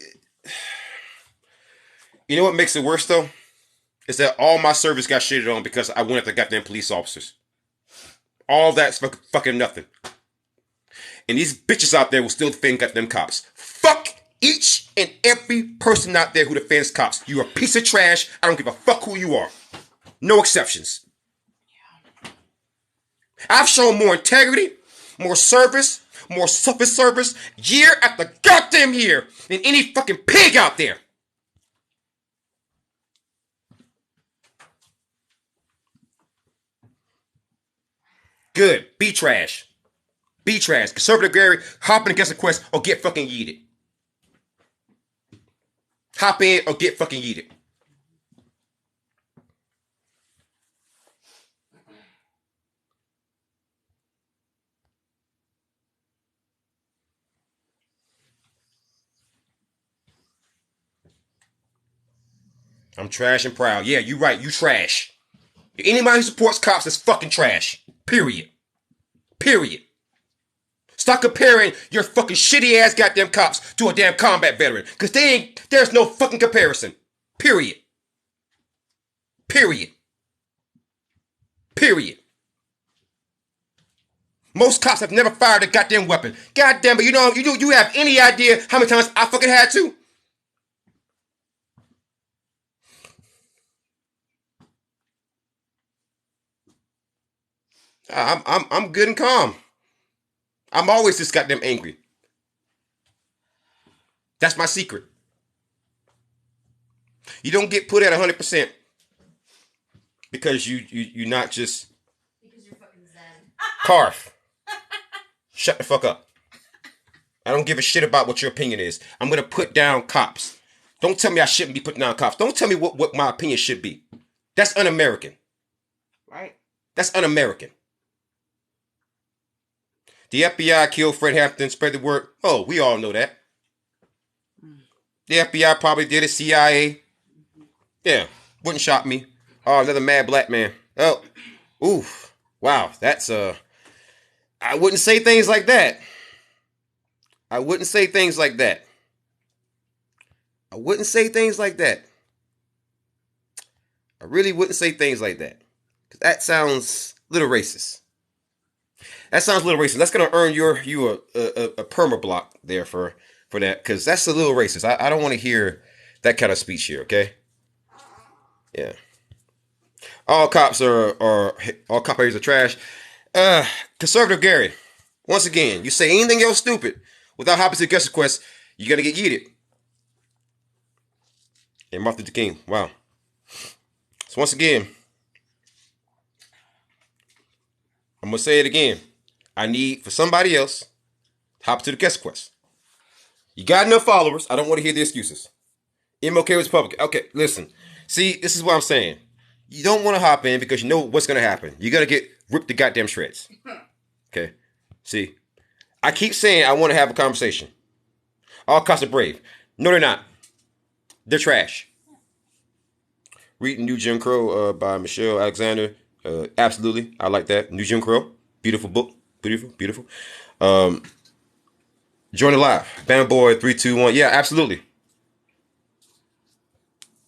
You know what makes it worse though? Is that all my service got shitted on because I went after goddamn police officers. All that's fucking nothing. And these bitches out there will still defend goddamn cops. Fuck each and every person out there who defends cops. You're a piece of trash. I don't give a fuck who you are. No exceptions. I've shown more integrity, more service, more selfless service year after goddamn year than any fucking pig out there. Good. Be trash. Be trash. Conservative Gary, hopping against the quest or get fucking yeeted. Hop in or get fucking yeeted. I'm trash and proud. Yeah, you right. You trash. Anybody who supports cops is fucking trash. Period. Period. Stop comparing your fucking shitty ass goddamn cops to a damn combat veteran. Cause there's no fucking comparison. Period. Period. Period. Most cops have never fired a goddamn weapon. Goddamn, but you have any idea how many times I fucking had to? I'm good and calm. I'm always just goddamn angry. That's my secret. You don't get put at 100%. because you not just Because you're fucking zen. Carf. Shut the fuck up. I don't give a shit about what your opinion is. I'm gonna put down cops. Don't tell me I shouldn't be putting down cops. Don't tell me what my opinion should be. That's un-American. Right. That's un-American. The FBI killed Fred Hampton, spread the word. Oh, we all know that. The FBI probably did it. CIA. Yeah, wouldn't shock me. Oh, another mad black man. Oh, oof. Wow, that's I wouldn't say things like that. I wouldn't say things like that. I wouldn't say things like that. I really wouldn't say things like that. Cause that sounds a little racist. That sounds a little racist. That's gonna earn you a perma block there for that. Cause that's a little racist. I don't want to hear that kind of speech here. Okay. Yeah. All cops are all cop areas are trash. Conservative Gary. Once again, you say anything else stupid without hopping to the guest request, you're gonna get yeeted. And Martin Luther King. Wow. So once again, I'm gonna say it again. I need for somebody else to hop to the guest request. You got enough followers. I don't want to hear the excuses. MLK was Republican. Okay, listen. See, this is what I'm saying. You don't want to hop in because you know what's gonna happen. You're gonna get ripped to goddamn shreds. Okay. See, I keep saying I want to have a conversation. All cops are brave. No, they're not. They're trash. Reading New Jim Crow by Michelle Alexander. Absolutely. I like that. New Jim Crow. Beautiful book. Beautiful, beautiful. Join the live. Bam Boy 321. Yeah, absolutely.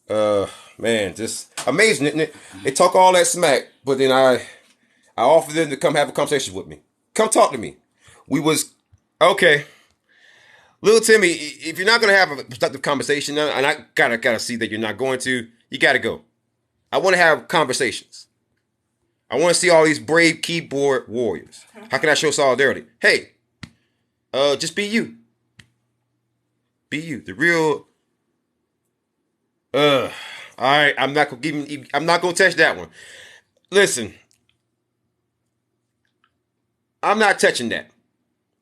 Man, just amazing, isn't it? They talk all that smack, but then I offer them to come have a conversation with me. Come talk to me. We was okay. Little Timmy, if you're not gonna have a productive conversation, and I gotta see that you're not going to, you gotta go. I want to have conversations. I want to see all these brave keyboard warriors. How can I show solidarity? Hey, just be you. Be you. The real. All right. I'm not gonna touch that one. Listen, I'm not touching that.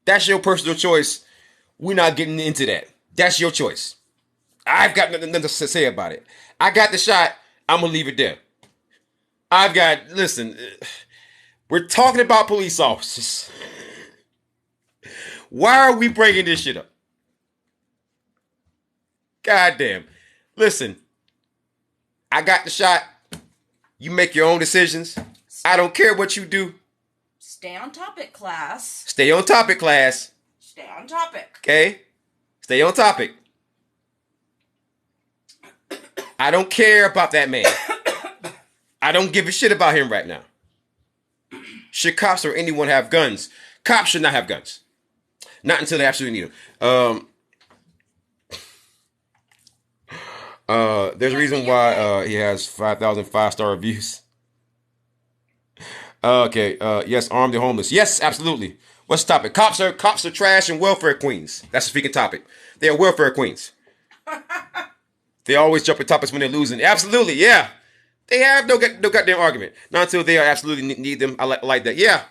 That's your personal choice. We're not getting into that. That's your choice. I've got nothing to say about it. I got the shot. I'm gonna leave it there. Listen, we're talking about police officers. Why are we bringing this shit up? God damn. Listen, I got the shot. You make your own decisions. I don't care what you do. Stay on topic, class. Stay on topic, class. Stay on topic. Okay? Stay on topic. I don't care about that man. I don't give a shit about him right now. Should cops or anyone have guns? Cops should not have guns. Not until they absolutely need them. There's a reason why he has 5,000 five-star reviews. Okay. Yes, arm the homeless. Yes, absolutely. What's the topic? Cops are trash and welfare queens. That's the speaking topic. They are welfare queens. They always jump at topics when they're losing. Absolutely, yeah. They have no goddamn argument. Not until they absolutely need them. I like that. Yeah.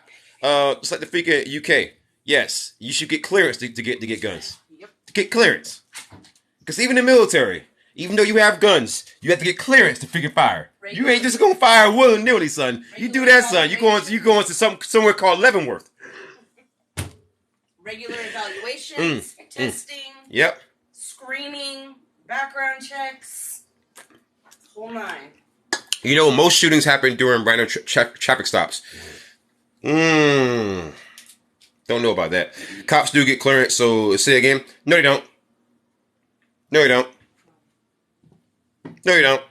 Just like the freaking UK. Yes, you should get clearance to get guns. Yep. To get clearance. Because even in the military, even though you have guns, you have to get clearance to freaking fire. You ain't just gonna fire willy-nilly, son. You do that, son. You going to somewhere called Leavenworth. Regular evaluations, testing. Yep. Screening, background checks, whole nine. You know, most shootings happen during random traffic stops. Don't know about that. Cops do get clearance, so say again. No, you don't. No, you don't. No, you don't.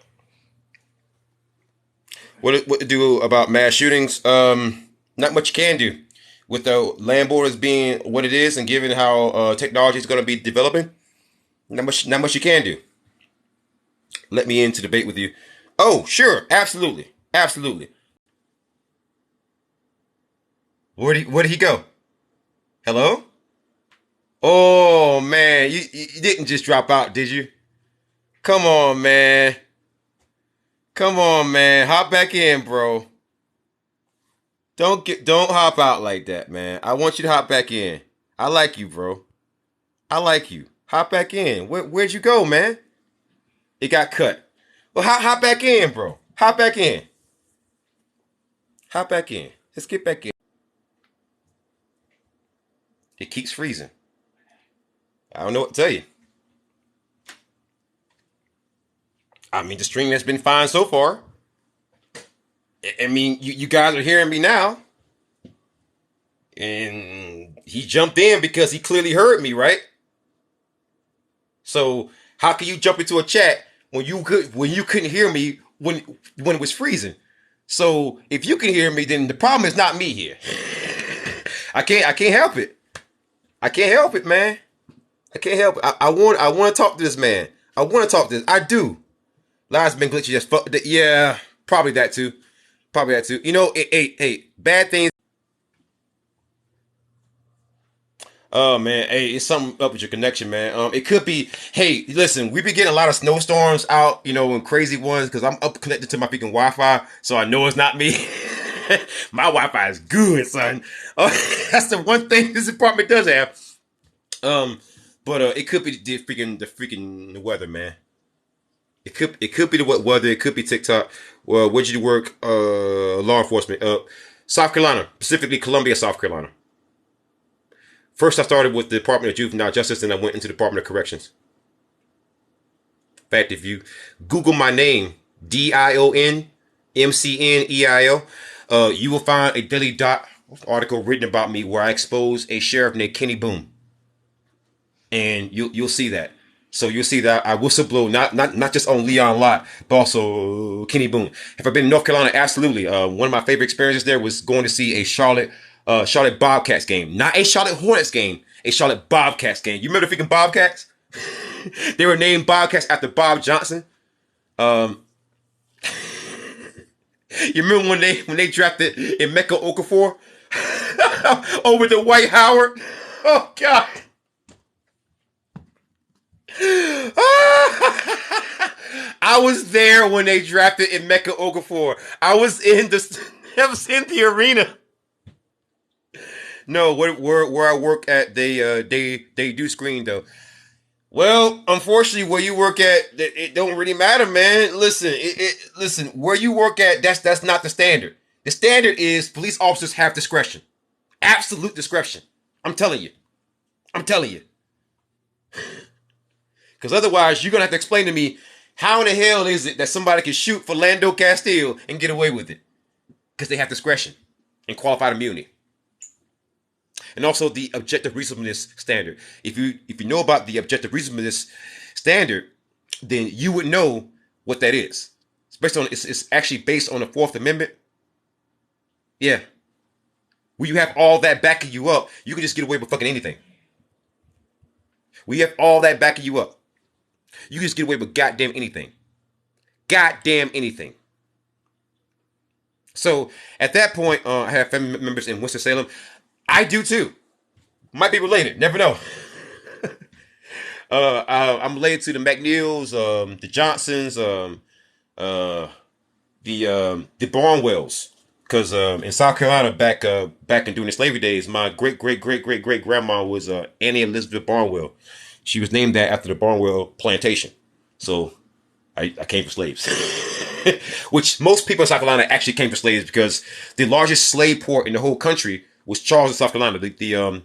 What to do about mass shootings? Not much you can do. With the land borders being what it is and given how technology is going to be developing, not much you can do. Let me into debate with you. Oh, sure, absolutely. Where did he go? Hello? Oh man, you didn't just drop out, did you? Come on, man. Come on, man. Hop back in, bro. Don't hop out like that, man. I want you to hop back in. I like you, bro. I like you. Hop back in. Where'd you go, man? It got cut. Well, hop back in, bro. Hop back in. Hop back in. Let's get back in. It keeps freezing. I don't know what to tell you. I mean, the stream has been fine so far. I mean, you guys are hearing me now. And he jumped in because he clearly heard me, right? So how can you jump into a chat when you couldn't hear me when it was freezing? So if you can hear me, then the problem is not me here. I can't help it. I can't help it, man. I can't help it. I want to talk to this man. I want to talk to this. I do. Line's been glitchy as fuck. Yeah, probably that too. Probably that too. You know, hey, bad things. Oh man, hey, it's something up with your connection, man. It could be. Hey, listen, we be getting a lot of snowstorms out, you know, and crazy ones because I'm up connected to my freaking Wi-Fi, so I know it's not me. My Wi-Fi is good, son. That's the one thing this apartment does have. But it could be the freaking weather, man. It could be the weather. It could be TikTok. Well, where'd you work? Law enforcement. South Carolina, specifically Columbia, South Carolina. First, I started with the Department of Juvenile Justice, and I went into the Department of Corrections. In fact, if you Google my name, DIONMCNEIL, you will find a Daily Dot article written about me where I expose a sheriff named Kenny Boone, and you'll see that. So you'll see that I whistleblow not just on Leon Lott, but also Kenny Boone. Have I been in North Carolina? Absolutely. One of my favorite experiences there was going to see a Charlotte Bobcats game, not a Charlotte Hornets game, a Charlotte Bobcats game. You remember the freaking Bobcats? They were named Bobcats after Bob Johnson. You remember when they drafted Emeka Okafor over to White Howard? Oh God. I was there when they drafted Emeka Okafor. I was in the arena. No, where I work at, they do screen though. Well, unfortunately, where you work at, it don't really matter, man. Listen. Where you work at, that's not the standard. The standard is police officers have discretion, absolute discretion. I'm telling you. Because otherwise, you're gonna have to explain to me how in the hell is it that somebody can shoot for Lando Castile and get away with it? Because they have discretion and qualified immunity. And also the objective reasonableness standard. If you know about the objective reasonableness standard, then you would know what that is. It's actually based on the Fourth Amendment. Yeah. Where you have all that backing you up, you can just get away with fucking anything. We have all that backing you up. You can just get away with goddamn anything. Goddamn anything. So at that point, I have family members in Winston-Salem. I do too. Might be related. Never know. I'm related to the McNeils, the Johnsons, the Barnwells. Because in South Carolina, back in during the slavery days, my great grandma was Annie Elizabeth Barnwell. She was named that after the Barnwell plantation. So I came for slaves. Which most people in South Carolina actually came for slaves because the largest slave port in the whole country was Charleston, South Carolina. The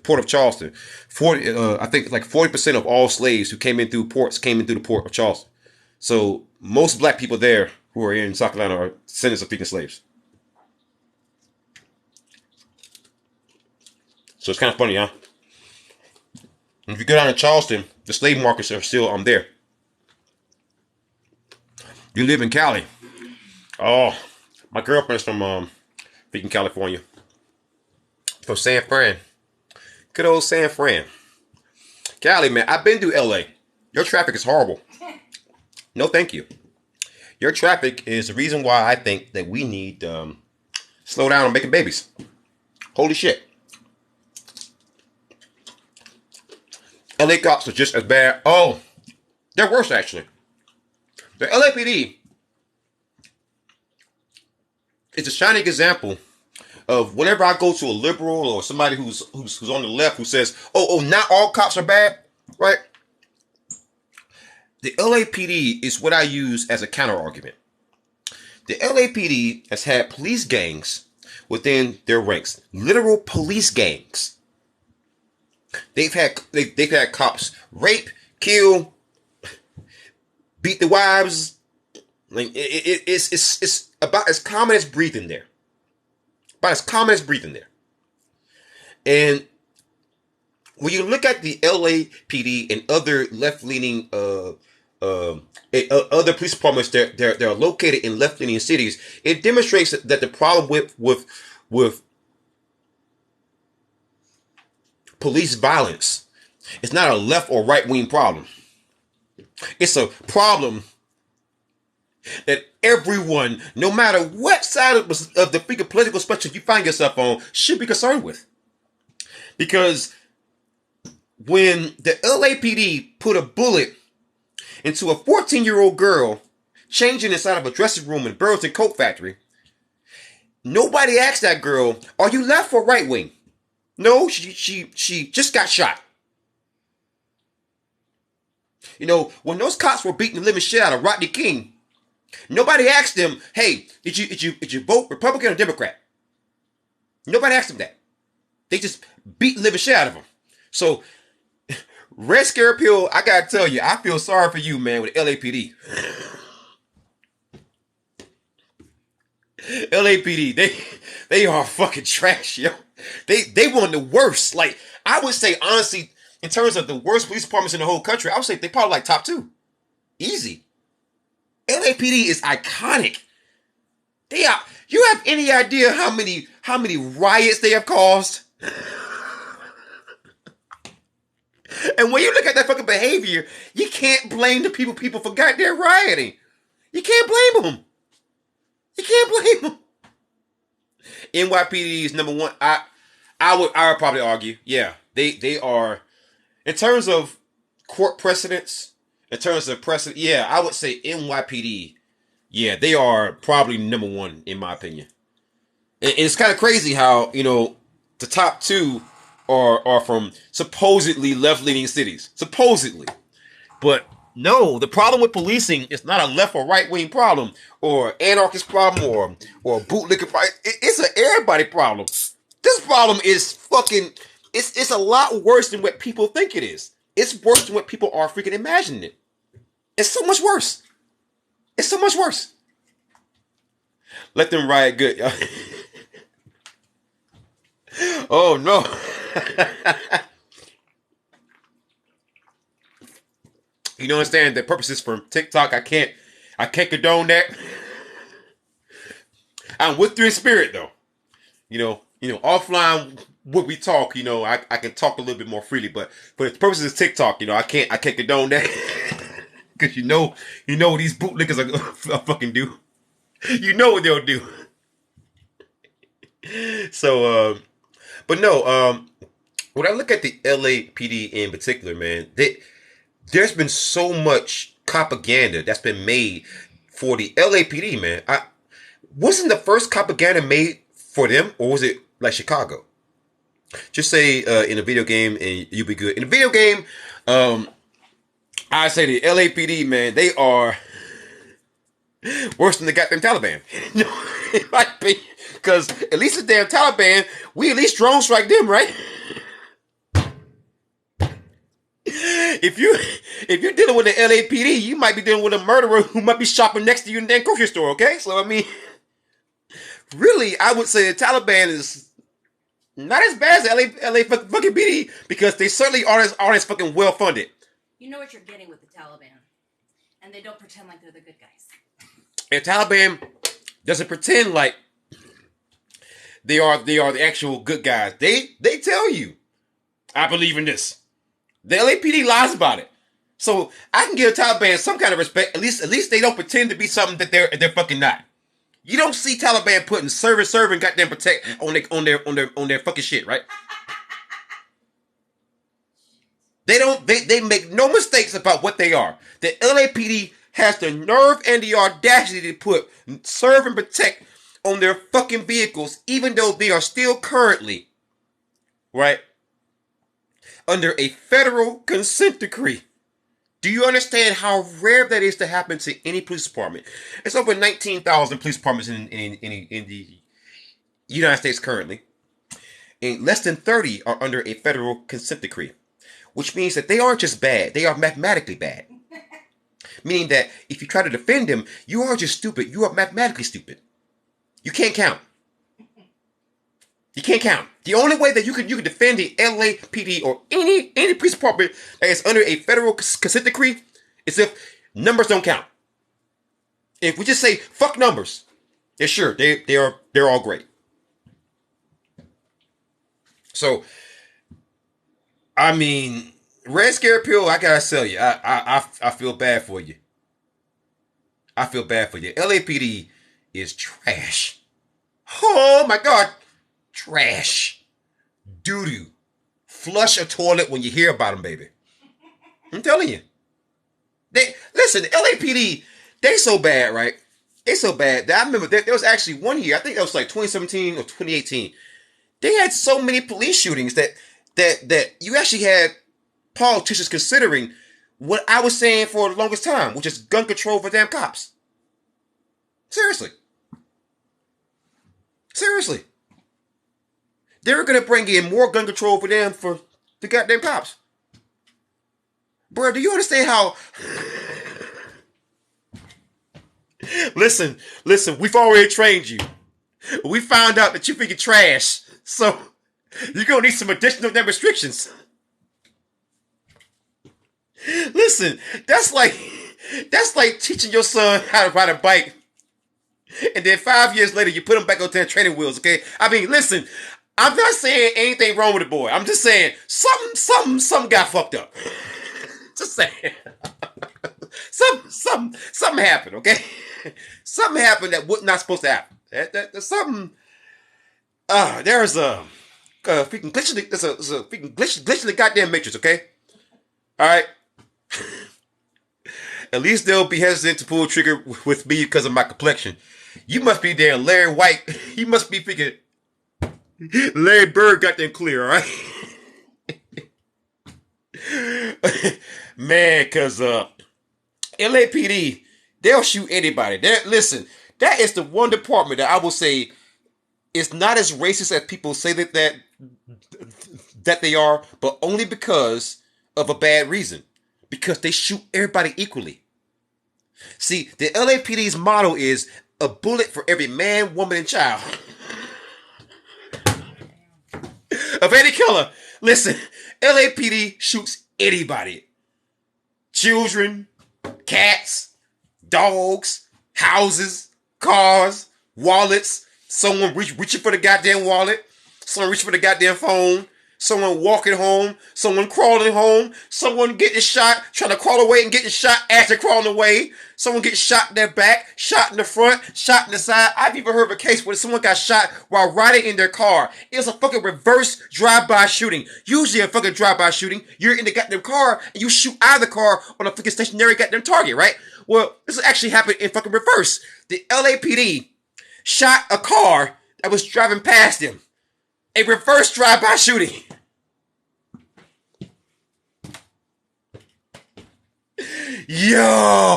port of Charleston. I think like 40% of all slaves who came in through ports came in through the port of Charleston. So most black people there who are in South Carolina are descendants of freaking slaves. So it's kind of funny, huh? If you go down to Charleston, the slave markets are still there. You live in Cali. Oh, my girlfriend's from freaking California. From San Fran. Good old San Fran. Cali, man, I've been to LA. Your traffic is horrible. No, thank you. Your traffic is the reason why I think that we need slow down on making babies. Holy shit. LA cops are just as bad. Oh, they're worse actually. The LAPD is a shining example of whenever I go to a liberal or somebody who's on the left who says, "Oh, not all cops are bad," right? The LAPD is what I use as a counter argument. The LAPD has had police gangs within their ranks, literal police gangs. They've had cops rape, kill, beat the wives. Like it's about as common as breathing there. About as common as breathing there. And when you look at the LAPD and other left-leaning other police departments that they're located in left-leaning cities, it demonstrates that the problem with police violence is not a left or right-wing problem. It's a problem that everyone, no matter what side of the freaking political spectrum you find yourself on, should be concerned with. Because when the LAPD put a bullet into a 14-year-old girl changing inside of a dressing room in Burlington Coat Factory, nobody asked that girl, "Are you left or right wing?" No, she just got shot. You know, when those cops were beating the living shit out of Rodney King, nobody asked them, "Hey, did you vote Republican or Democrat?" Nobody asked them that. They just beat the living shit out of him. So, Red Scare Pill, I gotta tell you, I feel sorry for you, man, with LAPD. LAPD, they are fucking trash, yo. They one of the worst. Like, I would say, honestly, in terms of the worst police departments in the whole country, I would say they probably like top 2. Easy. LAPD is iconic. They are. You have any idea how many riots they have caused? And when you look at that fucking behavior, you can't blame the people for goddamn rioting. You can't blame them. You can't blame them. NYPD is number one. I would probably argue, yeah, they are, in terms of court precedents, in terms of precedent, yeah, I would say NYPD, yeah, they are probably number one in my opinion. And it's kind of crazy how, you know, the top 2 are from supposedly left-leaning cities. Supposedly. But no, the problem with policing is not a left or right-wing problem or anarchist problem or bootlicker problem. It's an everybody problem. This problem is fucking, it's a lot worse than what people think it is. It's worse than what people are freaking imagining it. It's so much worse. It's so much worse. Let them riot good, y'all. Oh no. You know, understand the purposes from TikTok. I can't condone that. I'm with your spirit though. You know, offline what we talk, you know, I can talk a little bit more freely, but for the purposes of TikTok, you know, I can't condone that. Cause you know what these bootlickers are fucking do. You know what they'll do. So but no, when I look at the LAPD in particular, man, there's been so much propaganda that's been made for the LAPD, man. Wasn't the first propaganda made for them, or was it like Chicago? Just say in a video game and you'll be good. In a video game, I say the LAPD, man, they are worse than the goddamn Taliban. No, in my opinion. Because at least the damn Taliban, we at least drone strike them, right? If you're dealing with the LAPD, you might be dealing with a murderer who might be shopping next to you in the damn grocery store, okay? So, I mean, really, I would say the Taliban is not as bad as LA fucking PD because they certainly aren't as fucking well funded. You know what you're getting with the Taliban, and they don't pretend like they're the good guys. And Taliban doesn't pretend like they are the actual good guys. They tell you, I believe in this. The LAPD lies about it. So I can give Taliban some kind of respect. At least they don't pretend to be something that they're fucking not. You don't see Taliban putting serve and goddamn protect on their fucking shit, right? They make no mistakes about what they are. The LAPD has the nerve and the audacity to put serve and protect on their fucking vehicles, even though they are still currently, right, under a federal consent decree. Do you understand how rare that is to happen to any police department? It's over 19,000 police departments in the United States currently. And less than 30 are under a federal consent decree, which means that they aren't just bad, they are mathematically bad. Meaning that if you try to defend them, you aren't just stupid, you are mathematically stupid. You can't count. You can't count. The only way that you can defend the LAPD or any police department that is under a federal consent decree is if numbers don't count. If we just say fuck numbers, yeah, sure, they're all great. So, I mean, Red Scare Pill, I gotta tell you, I feel bad for you. I feel bad for you. LAPD is trash. Oh my god, trash. Doo-doo. Flush a toilet when you hear about them, baby. I'm telling you. Listen, LAPD, they so bad, right? They so bad that I remember there was actually one year, I think that was like 2017 or 2018. They had so many police shootings that you actually had politicians considering what I was saying for the longest time, which is gun control for damn cops. Seriously. Seriously. They were going to bring in more gun control for them for the goddamn cops. Bro, do you understand how... Listen, we've already trained you. We found out that you think you're trash. So, you're going to need some additional damn restrictions. Listen, that's like teaching your son how to ride a bike. And then 5 years later, you put him back on 10 training wheels, okay? I mean, listen, I'm not saying anything wrong with the boy. I'm just saying something got fucked up. Just saying. something happened, okay? Something happened that was not supposed to happen. There's something. There's a freaking glitch. There's a freaking glitch in the goddamn matrix, okay? All right. At least they'll be hesitant to pull a trigger with me because of my complexion. You must be damn Larry White. You must be thinking Larry Bird got them clear, all right? Man, because LAPD, they'll shoot anybody. Listen, that is the one department that I will say is not as racist as people say that they are, but only because of a bad reason. Because they shoot everybody equally. See, the LAPD's motto is a bullet for every man, woman, and child. Of any color. Listen, LAPD shoots anybody. Children, cats, dogs, houses, cars, wallets, someone reaching for the goddamn wallet, someone reaching for the goddamn phone, someone walking home, someone crawling home, someone getting shot, trying to crawl away and getting shot as they're crawling away, someone getting shot in their back, shot in the front, shot in the side. I've even heard of a case where someone got shot while riding in their car. It was a fucking reverse drive-by shooting. Usually a fucking drive-by shooting, you're in the goddamn car and you shoot out of the car on a fucking stationary goddamn target, right? Well, this actually happened in fucking reverse. The LAPD shot a car that was driving past them. A reverse drive-by shooting. Yo!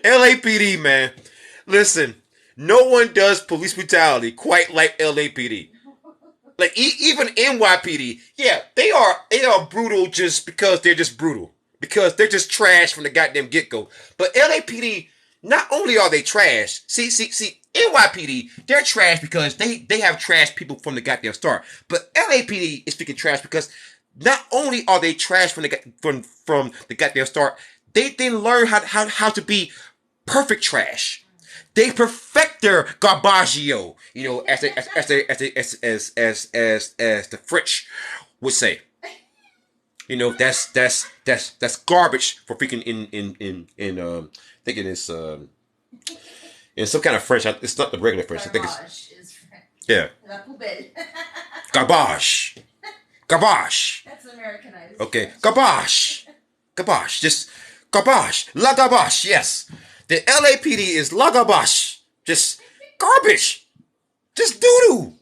LAPD, man. Listen, no one does police brutality quite like LAPD. Like, even NYPD, yeah, they are brutal just because they're just brutal. Because they're just trash from the goddamn get-go. But LAPD, not only are they trash, see, NYPD, they're trash because they have trash people from the goddamn start. But LAPD is freaking trash because not only are they trash from the goddamn start, they then learn how to be perfect trash. They perfect their garbaggio, you know, as the French would say. You know, that's garbage for freaking in thinking it's in some kind of French. It's not the regular French. I think it's is French. Yeah. La poubelle. Garbage. That's Americanized. Okay. Garbage. Just Garbage. La garbage, yes. The LAPD is la garbage. Just garbage. Just doo-doo.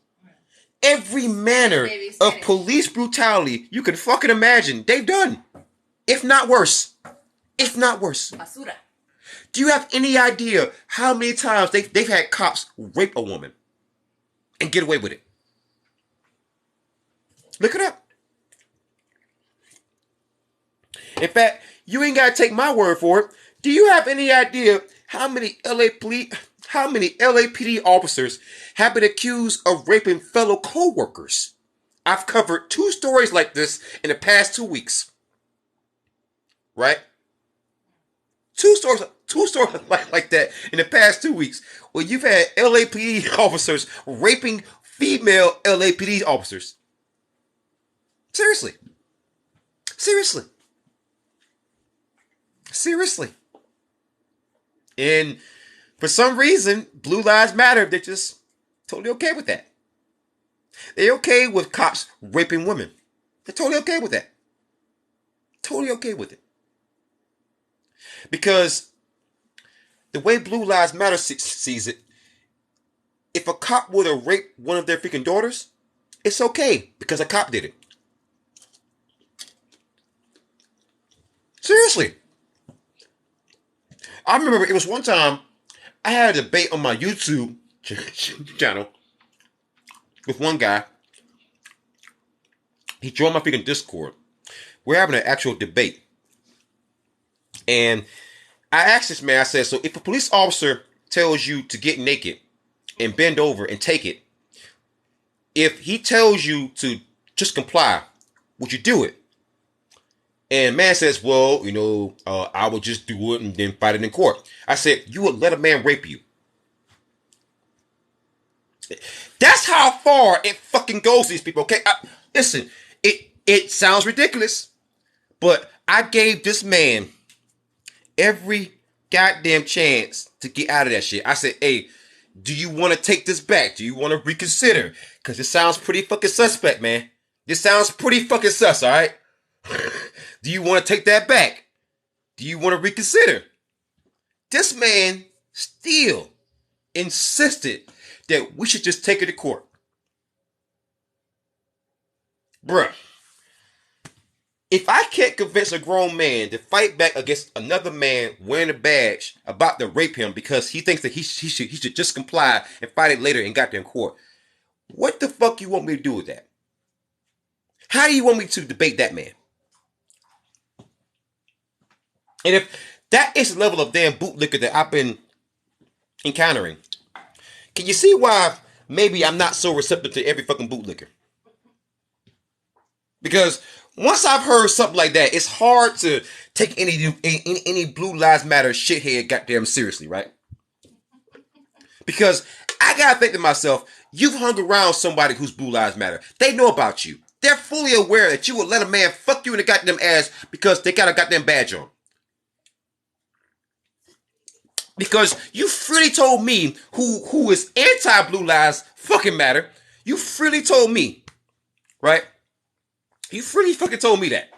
Every manner of police brutality you can fucking imagine, they've done. If not worse. If not worse. Basura. Do you have any idea how many times they've had cops rape a woman and get away with it? Look it up. In fact, you ain't gotta take my word for it. Do you have any idea how many LAPD officers have been accused of raping fellow co-workers? I've covered 2 stories like this in the past 2 weeks. Right? 2 stories like that in the past 2 weeks, where you've had LAPD officers raping female LAPD officers. Seriously. And for some reason, Blue Lives Matter, they're just totally okay with that. They're okay with cops raping women. They're totally okay with that. Totally okay with it. Because the way Blue Lives Matter sees it, if a cop were to rape one of their freaking daughters, it's okay because a cop did it. Seriously. I remember it was one time I had a debate on my YouTube channel with one guy. He joined my freaking Discord. We're having an actual debate. And I asked this man, I said, so if a police officer tells you to get naked and bend over and take it, if he tells you to just comply, would you do it? And man says, well, I would just do it and then fight it in court. I said, you would let a man rape you. That's how far it fucking goes, these people, okay? Listen, it sounds ridiculous, but I gave this man every goddamn chance to get out of that shit. I said, hey, do you want to take this back? Do you want to reconsider? Because it sounds pretty fucking suspect, man. This sounds pretty fucking sus, all right? Do you want to take that back? Do you want to reconsider? This man still insisted that we should just take it to court. Bruh. If I can't convince a grown man to fight back against another man wearing a badge about to rape him because he thinks that he should just comply and fight it later in goddamn court, what the fuck you want me to do with that? How do you want me to debate that man? And if that is the level of damn bootlicker that I've been encountering, can you see why maybe I'm not so receptive to every fucking bootlicker? Because once I've heard something like that, it's hard to take any Blue Lives Matter shithead goddamn seriously, right? Because I gotta think to myself, you've hung around somebody who's Blue Lives Matter. They know about you. They're fully aware that you would let a man fuck you in the goddamn ass because they got a goddamn badge on. Because you freely told me, who is anti-Blue Lives fucking Matter, you freely told me, right? You freely fucking told me that.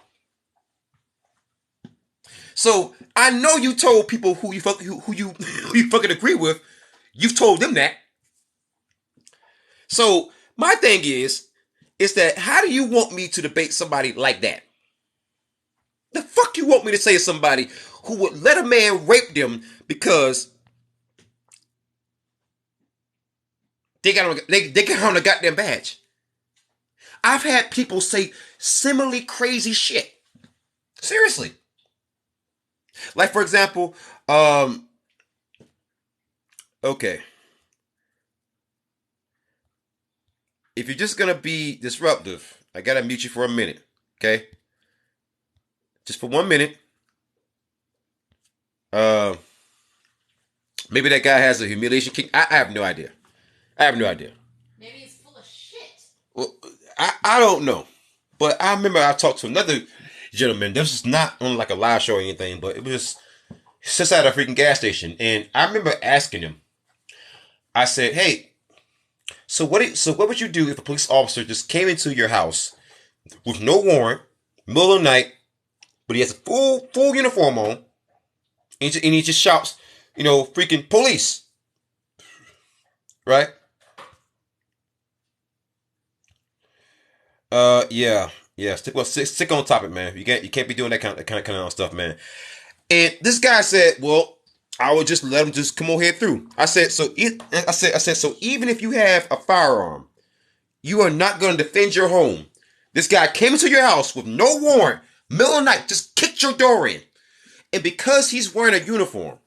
So I know you told people who you fucking agree with. You've told them that. So my thing is that how do you want me to debate somebody like that? The fuck you want me to say to somebody who would let a man rape them because they got on a goddamn badge? I've had people say similarly crazy shit. Seriously. Like, for example, okay. If you're just going to be disruptive, I got to mute you for a minute, okay? Just for 1 minute. Maybe that guy has a humiliation kick. I have no idea. Maybe he's full of shit. Well, I don't know. But I remember I talked to another gentleman. This is not on like a live show or anything, but it was just at a freaking gas station. And I remember asking him, I said, hey, so what would you do if a police officer just came into your house with no warrant, middle of the night, but he has a full uniform on, And he just shouts, freaking police, right? Yeah, yeah. Stick on topic, man. You can't be doing that kind of stuff, man. And this guy said, "Well, I would just let him just come on head through." I said, so even if you have a firearm, you are not going to defend your home. This guy came into your house with no warrant, middle of the night, just kicked your door in, and because he's wearing a uniform,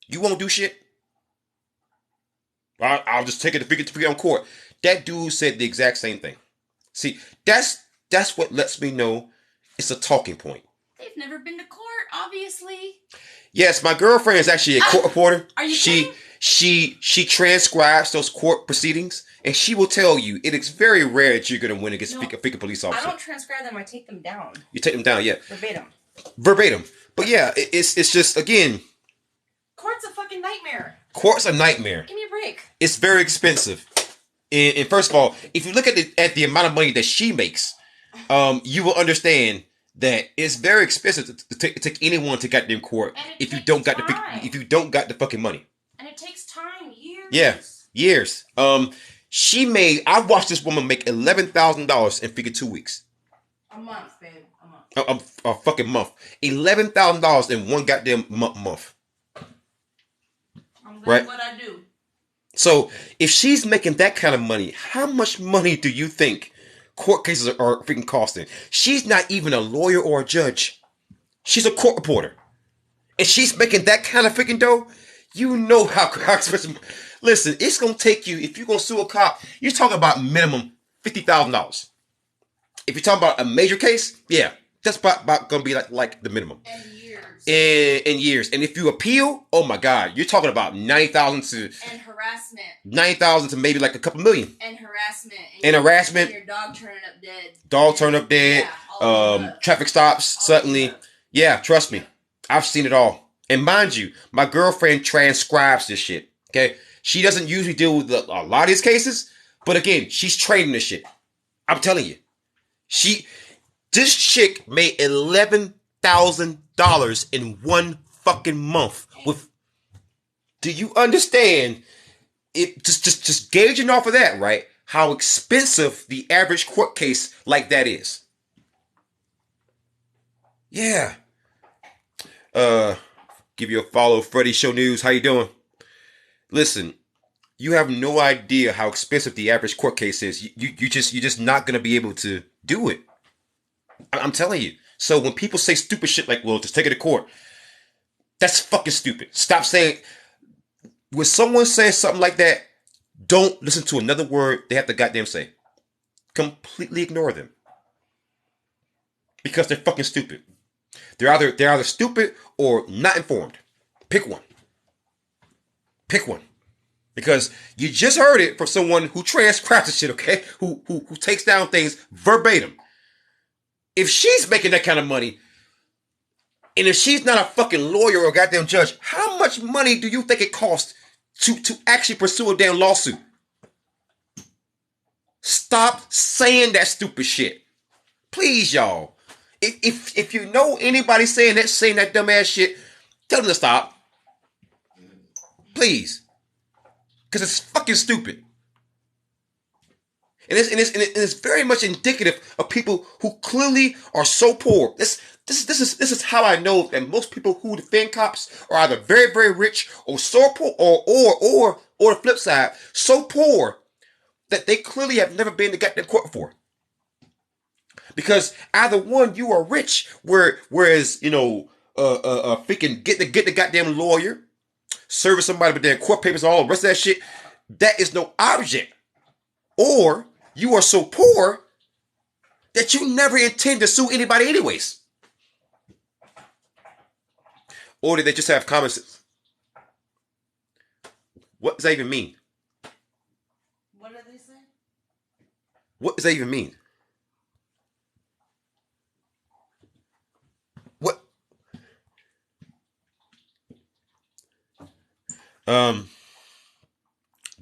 you won't do shit. I'll just take it to figure on court. That dude said the exact same thing. See, that's what lets me know it's a talking point. They've never been to court, obviously. Yes, my girlfriend is actually a court reporter. Are you she kidding? she transcribes those court proceedings, and she will tell you it is very rare that you're going to win against a police officer. I don't transcribe them. I take them down. You take them down, yeah, verbatim. But yeah, it's just again, court's a fucking nightmare. Court's a nightmare. Give me a break. It's very expensive, and first of all, if you look at the amount of money that she makes, you will understand that it's very expensive to take anyone to goddamn court if you don't got the fucking money. And it takes time, years. Yeah, years. I watched this woman make $11,000 in figure 2 weeks. A month, babe. A month. A fucking month. $11,000 in one goddamn month. I'm good right? at what I do. So if she's making that kind of money, how much money do you think court cases are freaking costing? She's not even a lawyer or a judge. She's a court reporter. And she's making that kind of freaking dough. You know how expensive. Listen, it's going to take you, if you're going to sue a cop, you're talking about minimum $50,000. If you're talking about a major case, yeah, that's about going to be like the minimum. And years. And years. And if you appeal, oh my God, you're talking about $90,000 to... And harassment. $90,000 to maybe like a couple million. And harassment. And harassment. Your dog turning up dead. Dog turn up dead. Yeah, traffic stops, suddenly. Yeah, trust me. I've seen it all. And mind you, my girlfriend transcribes this shit. Okay? She doesn't usually deal with a lot of these cases. But again, she's trading this shit. I'm telling you. This chick made $11,000 in one fucking month. Do you understand? It just gauging off of that, right? How expensive the average court case like that is. Yeah. Give you a follow, Freddie Show News. How you doing? Listen, you have no idea how expensive the average court case is. You're just not gonna be able to do it. I'm telling you. So when people say stupid shit like, "Well, just take it to court," that's fucking stupid. Stop saying. When someone says something like that, don't listen to another word they have to goddamn say. Completely ignore them. Because they're fucking stupid. They're either stupid or not informed. Pick one. Pick one. Because you just heard it from someone who transcribes the shit, okay? Who takes down things verbatim. If she's making that kind of money, and if she's not a fucking lawyer or goddamn judge, how much money do you think it costs to actually pursue a damn lawsuit? Stop saying that stupid shit. Please, y'all. If you know anybody saying that dumbass shit, tell them to stop. Please. Because it's fucking stupid. And it's very much indicative of people who clearly are so poor. This is how I know that most people who defend cops are either very, very rich or so poor, or the flip side, so poor that they clearly have never been to goddamn court before. Because either one, you are rich, whereas freaking get the goddamn lawyer, service somebody with their court papers, all the rest of that shit, that is no object. Or you are so poor that you never intend to sue anybody anyways. Or did they just have common sense? What does that even mean? What did they say? What does that even mean? What?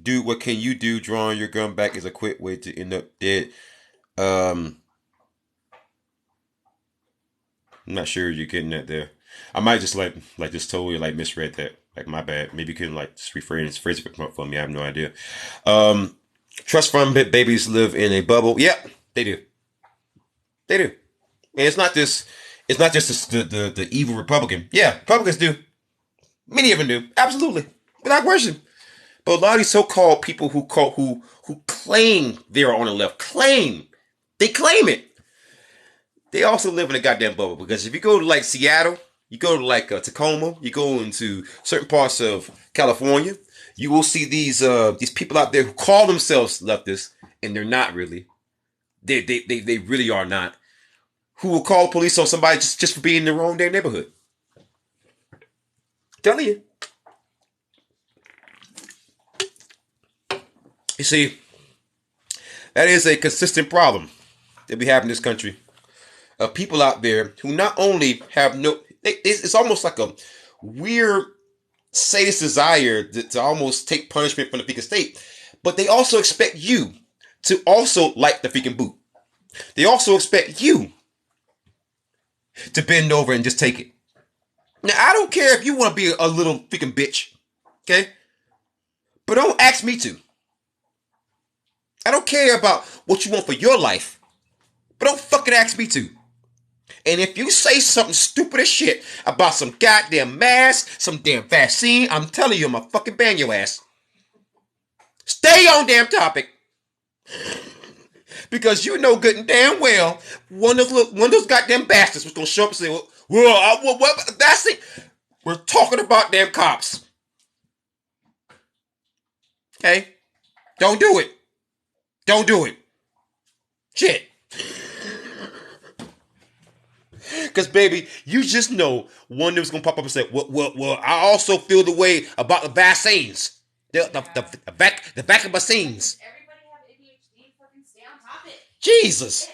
Dude, what can you do? Drawing your gun back is a quick way to end up dead. I'm not sure you're getting that there. I might just just totally like misread that. Like my bad. Maybe you can like just phrase it for me. I have no idea. Um, Trust fund babies live in a bubble. Yeah, they do. They do. And it's not just the evil Republican. Yeah, Republicans do. Many of them do. Absolutely. Without question. But a lot of these so-called people who claim they're on the left, they claim it. They also live in a goddamn bubble because if you go to like Seattle, you go to like Tacoma, you go into certain parts of California, you will see these people out there who call themselves leftists and they're not really. They really are not. Who will call police on somebody just for being in the wrong damn neighborhood? Telling you. You see, that is a consistent problem that we have in this country of people out there who not only have no, it's almost like a weird sadist desire to almost take punishment from the freaking state, but they also expect you to also like the freaking boot. They also expect you to bend over and just take it. Now, I don't care if you want to be a little freaking bitch, okay? But don't ask me to. I don't care about what you want for your life, but don't fucking ask me to. And if you say something stupid as shit about some goddamn mask, some damn vaccine, I'm telling you, I'm gonna fucking ban your ass. Stay on damn topic. Because you know good and damn well one of those goddamn bastards was gonna show up and say, well, that's it. We're talking about damn cops. Okay? Don't do it. Don't do it. Shit. Because, baby, you just know one of them's going to pop up and say, well, I also feel the way about the vaccines. The back of vaccines. Everybody have ADHD. Fucking stay on topic. Jesus.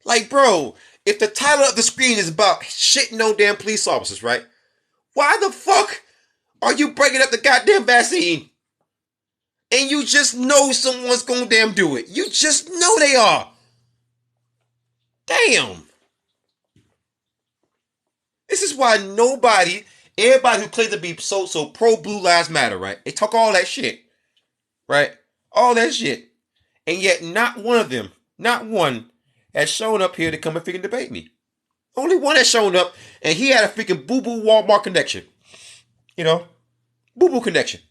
Like, bro, if the title of the screen is about shitting on damn police officers, right? Why the fuck are you bringing up the goddamn vaccine? And you just know someone's going to damn do it. You just know they are. Damn. This is why everybody who claims to be so pro Blue Lives Matter, right? They talk all that shit, right? All that shit. And yet not one of them, not one, has shown up here to come and freaking debate me. Only one has shown up, and he had a freaking boo-boo Walmart connection. You know? Boo-boo connection.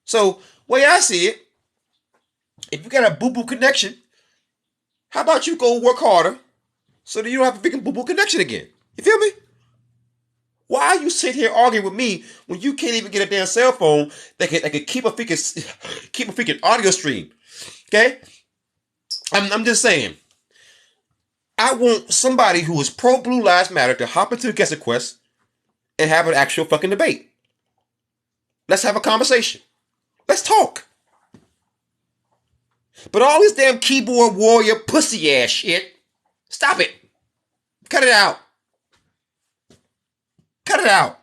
So, way I see it, if you got a boo-boo connection, how about you go work harder so that you don't have a freaking boo-boo connection again? You feel me? Why you sit here arguing with me when you can't even get a damn cell phone that can keep a freaking audio stream? Okay? I'm just saying. I want somebody who is pro Blue Lives Matter to hop into the guest quest and have an actual fucking debate. Let's have a conversation. Let's talk. But all this damn keyboard warrior pussy ass shit, stop it. Cut it out. Cut it out.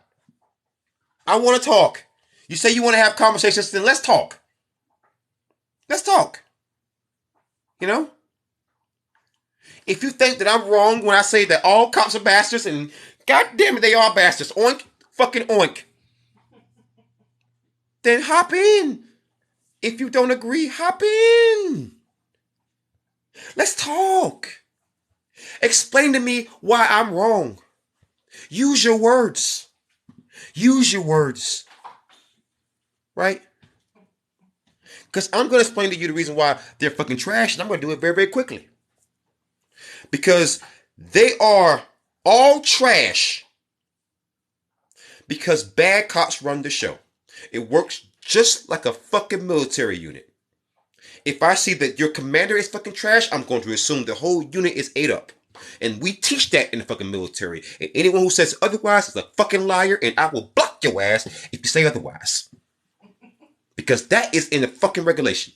I want to talk. You say you want to have conversations, then let's talk. Let's talk. You know? If you think that I'm wrong when I say that all cops are bastards, and goddamn it, they are bastards. Oink, fucking oink. Then hop in. If you don't agree, hop in. Let's talk. Explain to me why I'm wrong. Use your words. Use your words. Right? Because I'm going to explain to you the reason why they're fucking trash, and I'm going to do it very, very quickly. Because they are all trash because bad cops run the show. It works just like a fucking military unit. If I see that your commander is fucking trash, I'm going to assume the whole unit is ate up. And we teach that in the fucking military. And anyone who says otherwise is a fucking liar, and I will block your ass if you say otherwise. Because that is in the fucking regulation.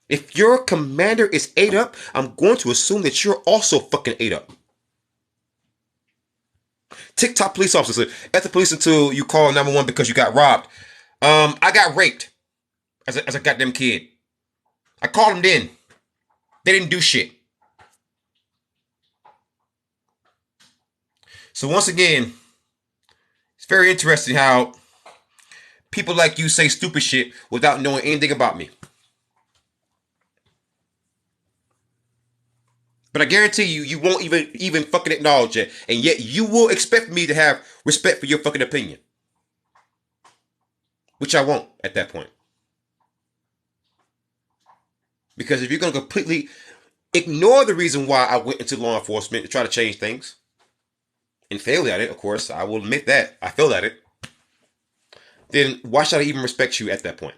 If your commander is ate up, I'm going to assume that you're also fucking ate up. Tik Tok police officer at the police until you call 911 because you got robbed. I got raped as a goddamn kid. I called them then. They didn't do shit. So once again, it's very interesting how people like you say stupid shit without knowing anything about me. But I guarantee you, you won't even fucking acknowledge it, and yet you will expect me to have respect for your fucking opinion, which I won't at that point. Because if you're gonna completely ignore the reason why I went into law enforcement to try to change things and failed at it, of course, I will admit that I failed at it. Then why should I even respect you at that point,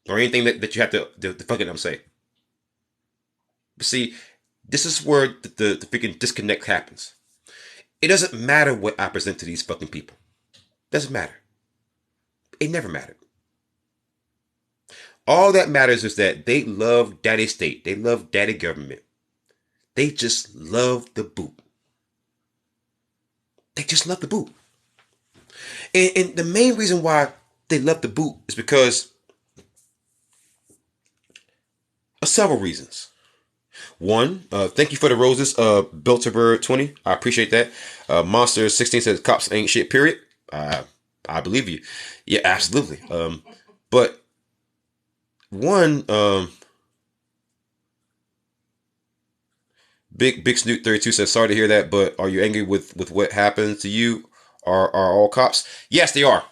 or anything that you have to fucking say? But see, this is where the freaking disconnect happens. It doesn't matter what I present to these fucking people. It doesn't matter. It never mattered. All that matters is that they love daddy state. They love daddy government. They just love the boot. They just love the boot. And the main reason why they love the boot is because of several reasons. One, thank you for the roses, Belterbird20. I appreciate that. Monster16 says cops ain't shit, period. I believe you. Yeah, absolutely. But one, Big Snoot 32 says, sorry to hear that, but are you angry with what happened to you? Are all cops? Yes, they are.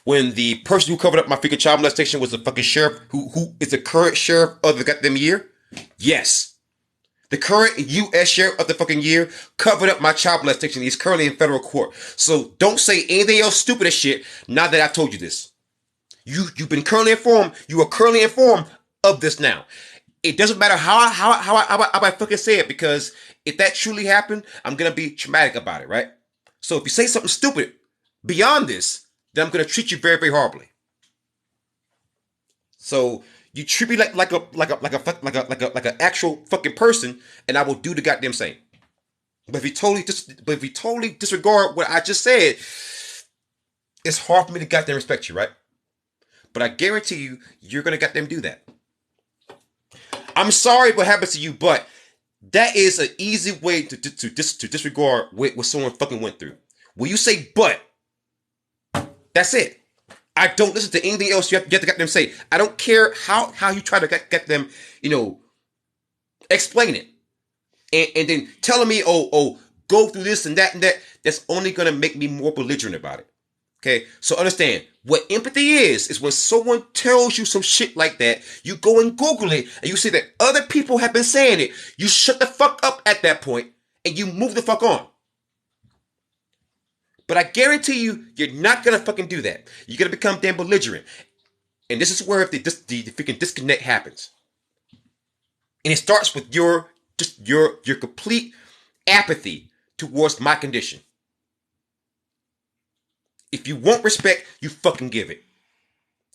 When the person who covered up my freaking child molestation was the fucking sheriff who is the current sheriff of the goddamn year? Yes. The current U.S. sheriff of the fucking year covered up my child molestation. He's currently in federal court. So don't say anything else stupid as shit now that I've told you this. You've been currently informed. You are currently informed of this now. It doesn't matter how I fucking say it, because if that truly happened, I'm going to be traumatic about it, right? So if you say something stupid beyond this, then I'm going to treat you very, very horribly. So you treat me like an actual fucking person, and I will do the goddamn same. But if you totally disregard what I just said, it's hard for me to goddamn respect you, right? But I guarantee you, you're gonna goddamn do that. I'm sorry what happened to you, but that is an easy way to disregard what someone fucking went through. When you say but, that's it. I don't listen to anything else you have to get them say. I don't care how you try to get them, explain it. And then telling me, go through this and that, that's only going to make me more belligerent about it. Okay? So understand, what empathy is when someone tells you some shit like that, you go and Google it, and you see that other people have been saying it. You shut the fuck up at that point, and you move the fuck on. But I guarantee you, you're not going to fucking do that. You're going to become damn belligerent. And this is where the freaking disconnect happens. And it starts with your complete apathy towards my condition. If you want respect, you fucking give it.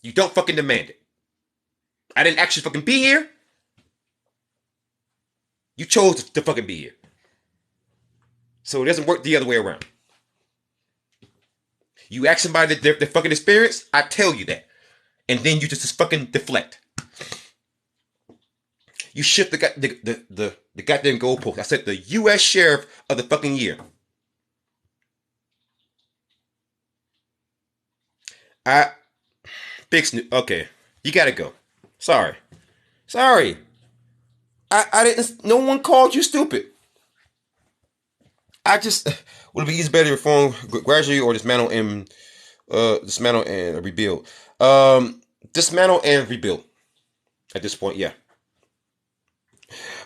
You don't fucking demand it. I didn't actually fucking be here. You chose to fucking be here. So it doesn't work the other way around. You ask somebody their fucking experience, I tell you that. And then you just fucking deflect. You shift the goddamn goalpost. I said the U.S. sheriff of the fucking year. Big Snoop. Okay, you gotta go. Sorry. I didn't. No one called you stupid. I just would it be easy better to reform gradually or dismantle and rebuild. Dismantle and rebuild. At this point, yeah.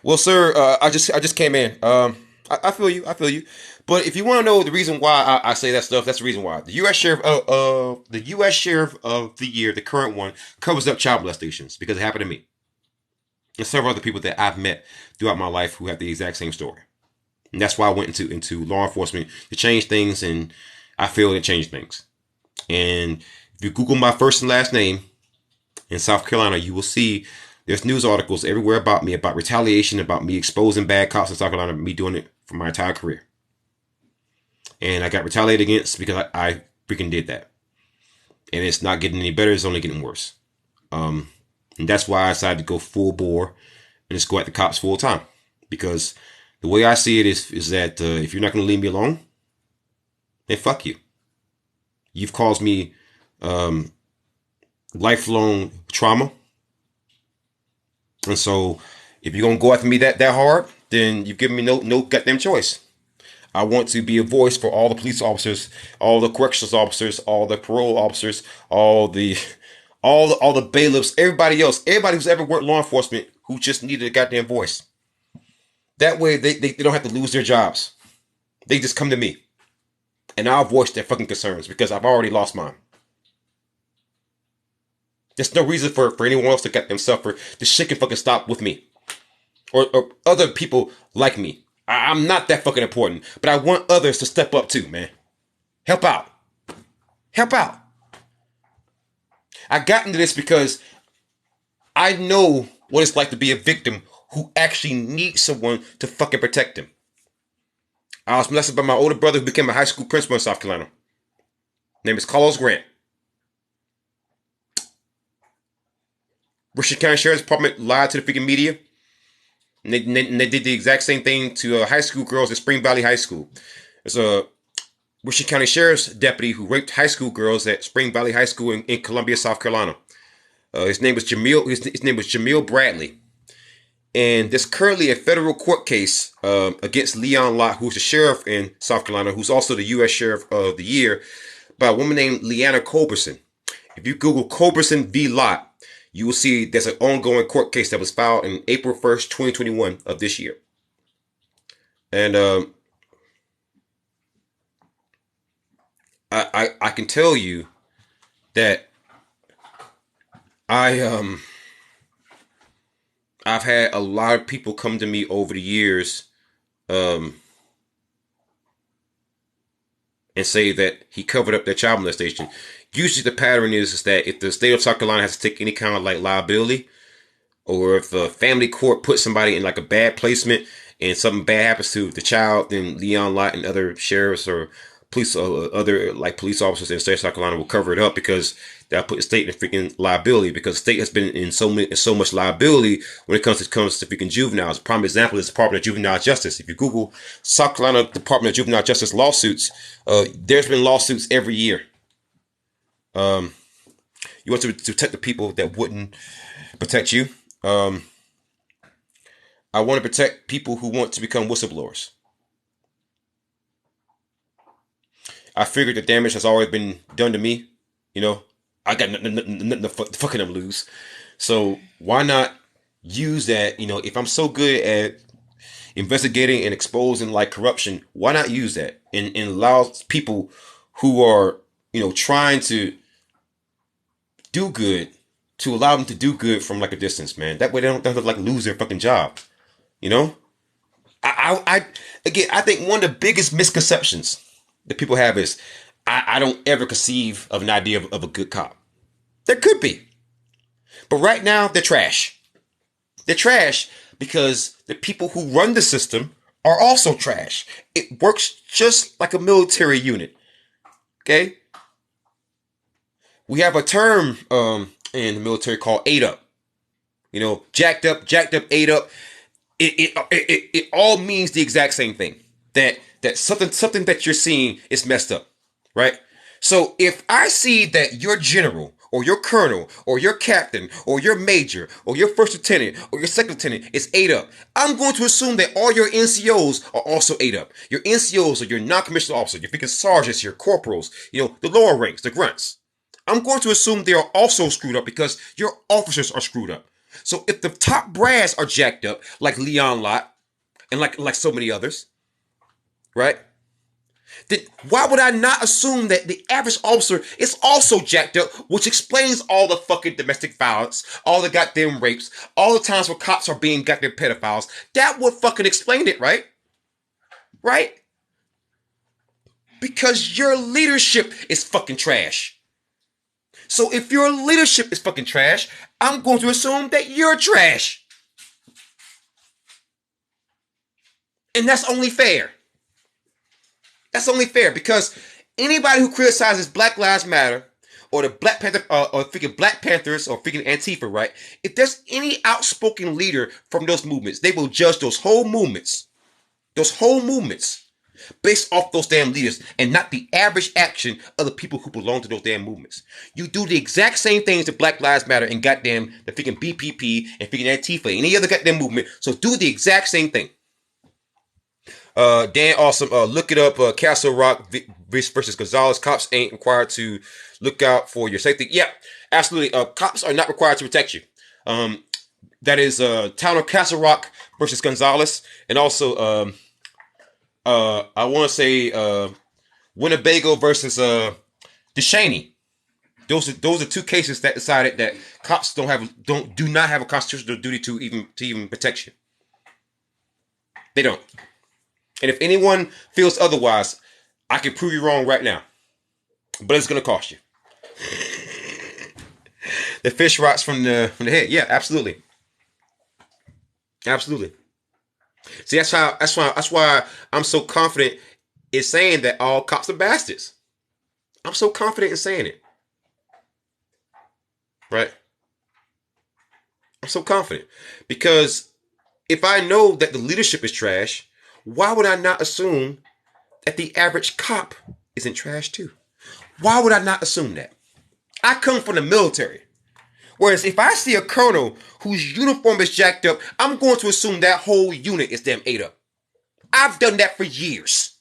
Well, sir, I just came in. I feel you. But if you want to know the reason why I say that stuff, that's the reason why. The U.S. sheriff the U.S. sheriff of the year, the current one, covers up child molestations because it happened to me and several other people that I've met throughout my life who have the exact same story. And that's why I went into law enforcement to change things, and I failed to change things. And if you Google my first and last name in South Carolina, you will see there's news articles everywhere about me, about retaliation, about me exposing bad cops in South Carolina, me doing it for my entire career. And I got retaliated against because I freaking did that. And it's not getting any better, it's only getting worse. And that's why I decided to go full bore and just go at the cops full time. Because the way I see it is that if you're not going to leave me alone, then fuck you. You've caused me um, lifelong trauma. And so if you're gonna go after me that hard, then you've given me no goddamn choice. I want to be a voice for all the police officers, all the corrections officers, all the parole officers, all the all the bailiffs, everybody else, everybody who's ever worked law enforcement who just needed a goddamn voice. That way they don't have to lose their jobs. They just come to me. And I'll voice their fucking concerns because I've already lost mine. There's no reason for anyone else to get them suffer. This shit can fucking stop with me. Or other people like me. I'm not that fucking important. But I want others to step up too, man. Help out. Help out. I got into this because I know what it's like to be a victim who actually needs someone to fucking protect them. I was molested by my older brother who became a high school principal in South Carolina. His name is Carlos Grant. Richard County Sheriff's Department lied to the freaking media. And they did the exact same thing to high school girls at Spring Valley High School. There's a Richard County Sheriff's deputy who raped high school girls at Spring Valley High School in Columbia, South Carolina. His name was Jamil. His name was Jamil Bradley. And there's currently a federal court case against Leon Lott, who's the sheriff in South Carolina, who's also the U.S. Sheriff of the Year, by a woman named Leanna Culberson. If you Google Culberson v. Lott, you will see there's an ongoing court case that was filed in April 1st, 2021 of this year. And I can tell you that I've had a lot of people come to me over the years and say that he covered up their child molestation. Usually the pattern is that if the state of South Carolina has to take any kind of like liability, or if a family court puts somebody in like a bad placement and something bad happens to the child, then Leon Lott and other sheriffs or police, other like police officers in the state of South Carolina will cover it up because they'll put the state in freaking liability, because the state has been in so much liability when it comes to freaking juveniles. A prime example is the Department of Juvenile Justice. If you Google South Carolina Department of Juvenile Justice lawsuits, there's been lawsuits every year. You want to protect the people that wouldn't protect you. I want to protect people who want to become whistleblowers. I figured the damage has always been done to me. You know, I got nothing to fucking them lose. So why not use that? You know, if I'm so good at investigating and exposing like corruption, why not use that and allow people who are, you know, trying to do good to allow them to do good from like a distance, man. That way they don't have to like lose their fucking job. You know, again, I think one of the biggest misconceptions that people have is I don't ever conceive of an idea of a good cop. There could be, but right now they're trash. They're trash because the people who run the system are also trash. It works just like a military unit. Okay. We have a term in the military called 8 up. You know, jacked up, 8 up. It all means the exact same thing. That something that you're seeing is messed up, right? So if I see that your general or your colonel or your captain or your major or your first lieutenant or your second lieutenant is 8 up, I'm going to assume that all your NCOs are also 8 up. Your NCOs are your non-commissioned officers, your freaking sergeants, your corporals, you know, the lower ranks, the grunts. I'm going to assume they are also screwed up because your officers are screwed up. So if the top brass are jacked up, like Leon Lott and like so many others, right? Then why would I not assume that the average officer is also jacked up, which explains all the fucking domestic violence, all the goddamn rapes, all the times where cops are being goddamn pedophiles? That would fucking explain it, right? Right? Because your leadership is fucking trash. So if your leadership is fucking trash, I'm going to assume that you're trash. And that's only fair. That's only fair because anybody who criticizes Black Lives Matter or the Black Panther or freaking Black Panthers or freaking Antifa, right? If there's any outspoken leader from those movements, they will judge those whole movements. Those whole movements. based off those damn leaders and not the average action of the people who belong to those damn movements. You do the exact same things to Black Lives Matter and goddamn the freaking BPP and freaking Antifa, any other goddamn movement. So do the exact same thing. Dan Awesome, look it up. Castle Rock versus Gonzalez. Cops ain't required to look out for your safety. Yeah, absolutely. Cops are not required to protect you. That is Town of Castle Rock versus Gonzalez, and also I want to say Winnebago versus DeShaney. Those are two cases that decided that cops do not have a constitutional duty to even protect you. They don't. And if anyone feels otherwise, I can prove you wrong right now. But it's gonna cost you. The fish rots from the head. Yeah, absolutely. Absolutely. See, that's why I'm so confident in saying that all cops are bastards. I'm so confident in saying it. Right? I'm so confident. Because if I know that the leadership is trash, why would I not assume that the average cop isn't trash too? Why would I not assume that? I come from the military. Whereas if I see a colonel whose uniform is jacked up, I'm going to assume that whole unit is damn ate up. I've done that for years.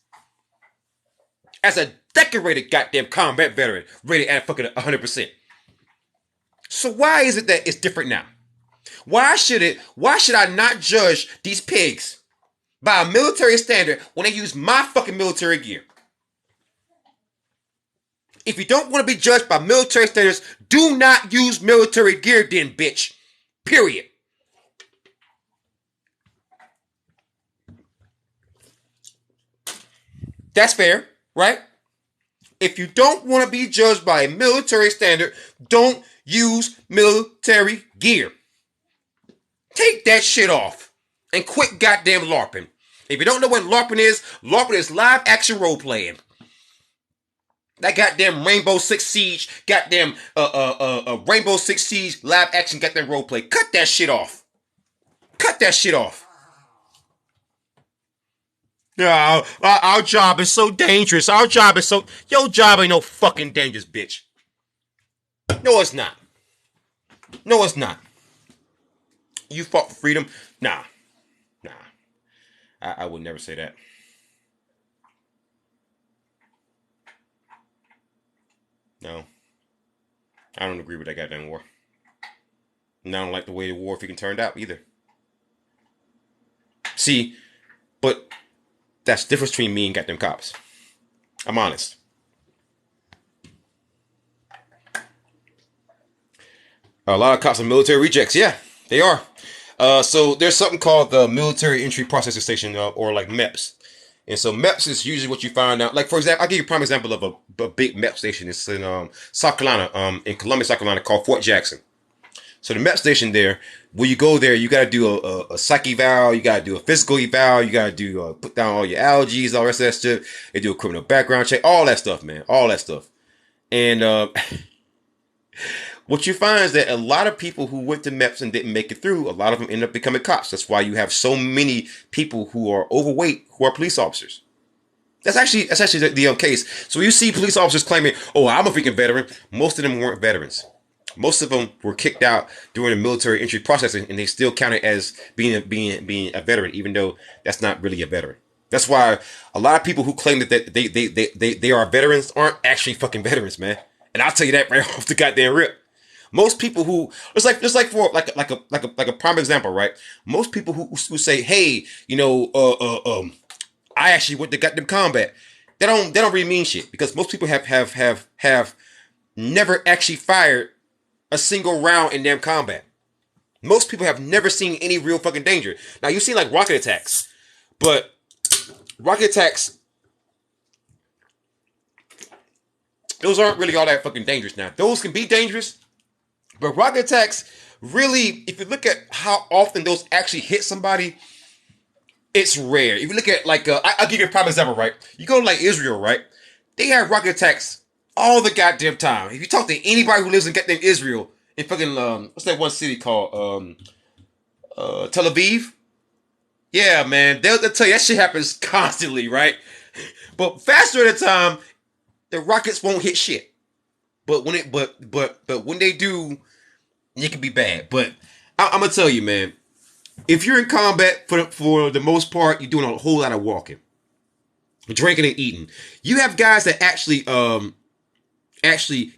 As a decorated goddamn combat veteran, rated at fucking 100%. So why is it that it's different now? Why should I not judge these pigs by a military standard when they use my fucking military gear? If you don't want to be judged by military standards, do not use military gear then, bitch. Period. That's fair, right? If you don't want to be judged by a military standard, don't use military gear. Take that shit off and quit goddamn LARPing. If you don't know what LARPing is live action role playing. That goddamn Rainbow Six Siege, goddamn Rainbow Six Siege live action goddamn role play. Cut that shit off. Cut that shit off. Yeah, our job is so dangerous. Our job is so... Your job ain't no fucking dangerous, bitch. No, it's not. No, it's not. You fought for freedom? Nah. I would never say that. No. I don't agree with that goddamn war. And I don't like the way the war freaking turned out either. See, but that's the difference between me and goddamn cops. I'm honest. A lot of cops are military rejects. Yeah, they are. So there's something called the Military Entry Processing Station, or like MEPS. And so MEPS is usually what you find out. Like, for example, I'll give you a prime example of a big MEPS station. It's in South Carolina, in Columbia, South Carolina, called Fort Jackson. So the MEPS station there, when you go there, you got to do a psych eval, you got to do a physical eval, you got to do put down all your allergies, all the rest of that stuff. They do a criminal background check, all that stuff, man, all that stuff. And what you find is that a lot of people who went to MEPS and didn't make it through, a lot of them end up becoming cops. That's why you have so many people who are overweight who are police officers. That's actually the case. So you see police officers claiming, "Oh, I'm a freaking veteran." Most of them weren't veterans. Most of them were kicked out during the military entry processing, and they still counted as being a veteran, even though that's not really a veteran. That's why a lot of people who claim that they are veterans aren't actually fucking veterans, man. And I'll tell you that right off the goddamn rip. Most people who just like for a prime example, right? Most people who say, "Hey, I actually went to goddamn combat." They don't really mean shit, because most people have never actually fired a single round in damn combat. Most people have never seen any real fucking danger. Now, you've seen like rocket attacks, but rocket attacks, those aren't really all that fucking dangerous. Now, those can be dangerous, but rocket attacks, really, if you look at how often those actually hit somebody, it's rare. If you look at like, I'll give you a prime example, right? You go to like Israel, right? They have rocket attacks all the goddamn time. If you talk to anybody who lives in goddamn Israel, in fucking what's that one city called? Tel Aviv. Yeah, man, they'll tell you that shit happens constantly, right? But faster at the time, the rockets won't hit shit. But when it but when they do, it can be bad. But I'm gonna tell you, man, if you're in combat for the most part, you're doing a whole lot of walking, drinking and eating. You have guys that actually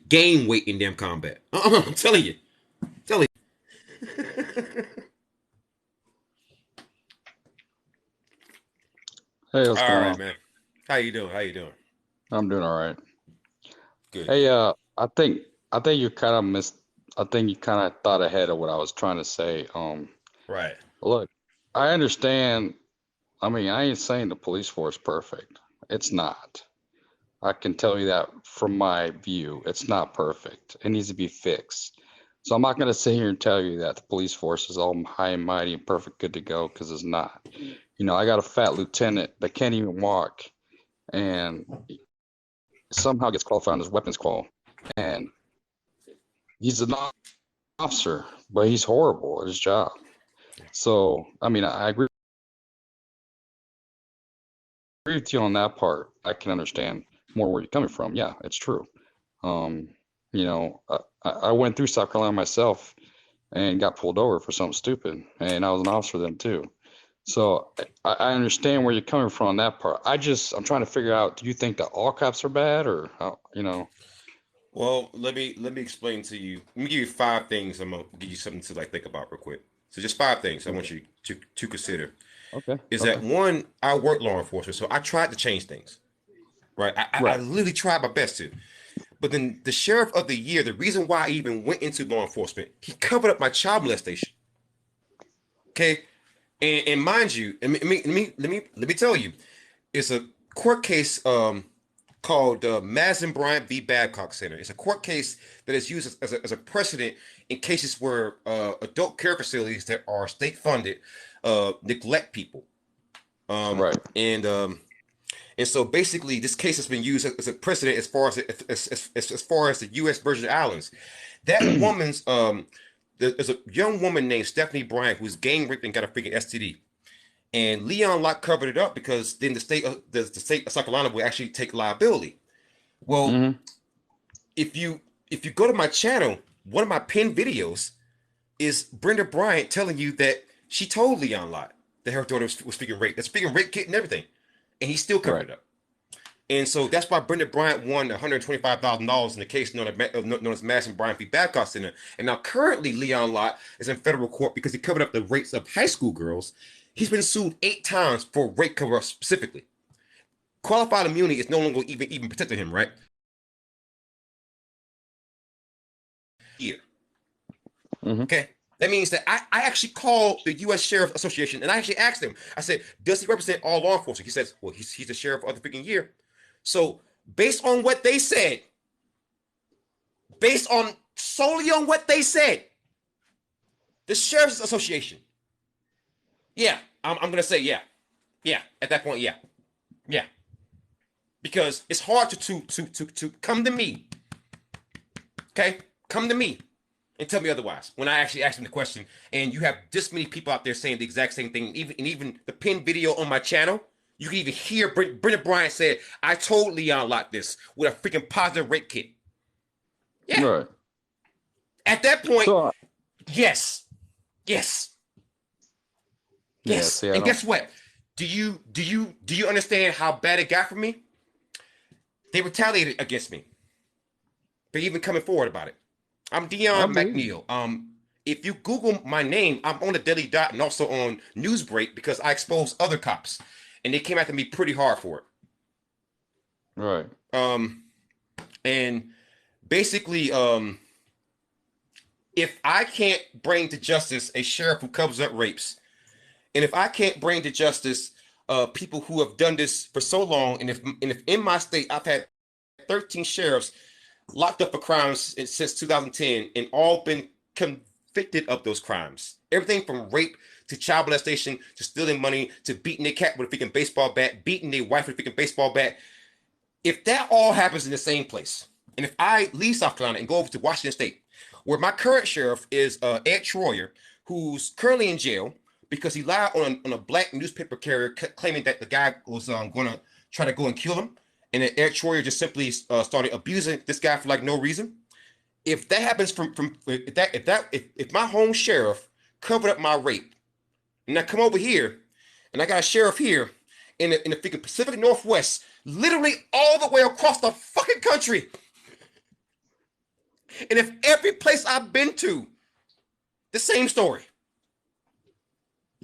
gain weight in them combat. I'm telling you, telling you. Hey, what's All going right, on? man. How you doing? How you doing? I'm doing all right. Good, Hey, good. I think you kind of missed. I think you kind of thought ahead of what I was trying to say. Right. Look, I understand. I mean, I ain't saying the police force perfect. It's not. I can tell you that from my view, it's not perfect. It needs to be fixed. So I'm not going to sit here and tell you that the police force is all high and mighty and perfect, good to go, because it's not. You know, I got a fat lieutenant that can't even walk, and somehow gets qualified on his weapons qual. And he's an officer, but he's horrible at his job. So, I mean, I agree with you on that part. I can understand more where you're coming from. Yeah, it's true. Um, you know, I went through South Carolina myself and got pulled over for something stupid, and I was an officer then too. So I understand where you're coming from on that part. I'm trying to figure out, do you think that all cops are bad or how, you know? Well, let me explain to you. Let me give you five things. I'm gonna give you something to like think about real quick. So just five things I Okay, want you to consider. okay, Is okay. that one? I work law enforcement, so I tried to change things. Right. I Right. literally tried my best to. But then the sheriff of the year, the reason why I even went into law enforcement, he covered up my child molestation. Okay. And mind you, let me tell you, it's a court case called Madison Bryant v. Babcock Center. It's a court case that is used as a precedent in cases where adult care facilities that are state funded neglect people. Um, Right. and um, and so basically, this case has been used as a precedent as far as the U.S. Virgin Islands. That woman's there's a young woman named Stephanie Bryant who's gang raped and got a freaking STD. And Leon Locke covered it up because then the state of South Carolina will actually take liability. Well, Hmm. if you go to my channel, one of my pinned videos is Brenda Bryant telling you that she told Leon Lott that her daughter was speaking rape, that's speaking rape kit and everything, and he still covered Right. it up. And so that's why Brenda Bryant won $125,000 in the case known as Madison Bryant v. Babcock Center. And now currently Leon Lott is in federal court because he covered up the rapes of high school girls. He's been sued 8 times for rape cover up specifically. Qualified immunity is no longer even protecting him, right? Here. Hmm. Okay. That means that I actually called the U.S. Sheriff Association and I actually asked him, I said, does he represent all law enforcement? He says, well, he's the sheriff of the freaking year. So, based on what they said, based on solely on what they said, the Sheriff's Association, yeah, I'm going to say, yeah. Yeah. At that point, yeah. Yeah. Because it's hard to come to me, okay? Come to me and tell me otherwise when I actually ask them the question. And you have this many people out there saying the exact same thing. Even the pinned video on my channel, you can even hear Brendan Bryant said, I told Leon Locke this with a freaking positive rape kit. Yeah. Right. At that point, So, yes. Yes. yeah, Yes. see, I And don't, guess what? Do you understand how bad it got for me? They retaliated against me. They're even coming forward about it. I'm I Dion believe you. McNeil. If you Google my name, I'm on the Daily Dot and also on Newsbreak because I expose other cops, and they came after me pretty hard for Right. it. And basically, if I can't bring to justice a sheriff who covers up rapes, and if I can't bring to justice people who have done this for so long, and if in my state I've had 13 sheriffs locked up for crimes since 2010 and all been convicted of those crimes. Everything from rape to child molestation to stealing money to beating their cat with a freaking baseball bat, beating their wife with a freaking baseball bat. If that all happens in the same place, and if I leave South Carolina and go over to Washington State, where my current sheriff is Ed Troyer, who's currently in jail because he lied on a black newspaper carrier claiming that the guy was going to try to go and kill him, and then Eric Troyer just simply started abusing this guy for like no reason. If that happens from if my home sheriff covered up my rape, and I come over here, and I got a sheriff here in the freaking Pacific Northwest, literally all the way across the fucking country, and if every place I've been to, the same story.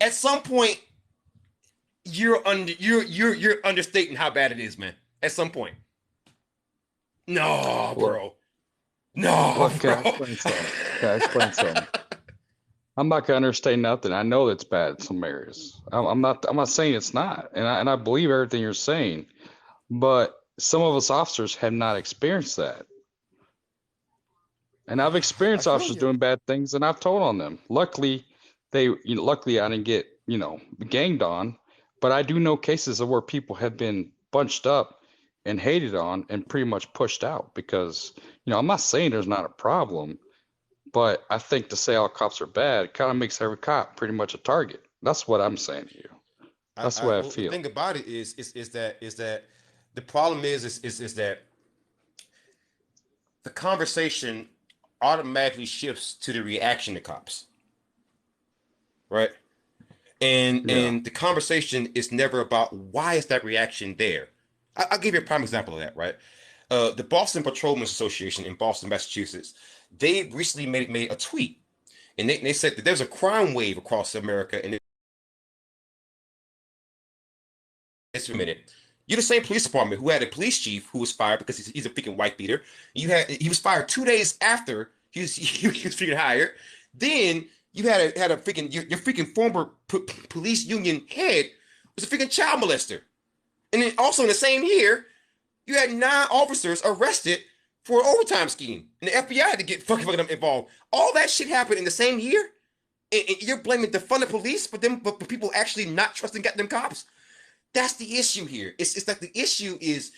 At some point, you're understating how bad it is, man. At some point. No, Look, bro. No, look, can I bro. explain something? Can I explain something? I'm not gonna understate nothing. I know it's bad in some areas. I'm not saying it's not, and I believe everything you're saying. But some of us officers have not experienced that. And I've I experienced feel officers you. doing bad things, and I've told on them. Luckily, luckily I didn't get, ganged on, but I do know cases of where people have been bunched up and hated on and pretty much pushed out because, I'm not saying there's not a problem, but I think to say all cops are bad kind of makes every cop pretty much a target. That's what I'm saying to you. That's the way I Well, the feel. thing about it is that the problem is that the conversation automatically shifts to the reaction to cops, right? And Yeah. and the conversation is never about why is that reaction there. I'll give you a prime example of that, right? The Boston Patrolmen's Association in Boston, Massachusetts, they recently made a tweet, and they said that there's a crime wave across America, and it's a minute. You're the same police department who had a police chief who was fired because he's a freaking white beater. He was fired 2 days after he was freaking hired. Then you had a freaking your freaking former police union head was a freaking child molester. And then also in the same year, you had 9 officers arrested for an overtime scheme, and the FBI had to get fucking involved. All that shit happened in the same year, and you're blaming the fun of police for them, but people actually not trusting goddamn cops. That's the issue here. It's like the issue is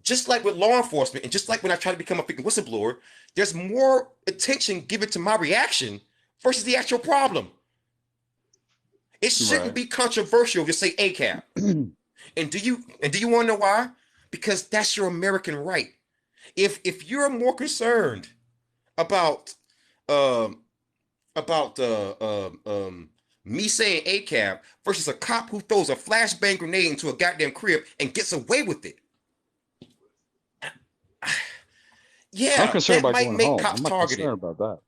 just like with law enforcement, and just like when I try to become a freaking whistleblower, there's more attention given to my reaction versus the actual problem. It shouldn't Right. be controversial to say ACAB. And do you want to know why? Because that's your American right. If you're more concerned about um about me saying ACAB versus a cop who throws a flashbang grenade into a goddamn crib and gets away with it, I'm yeah, concerned that about might going make home. cops I'm not targeted. concerned about that.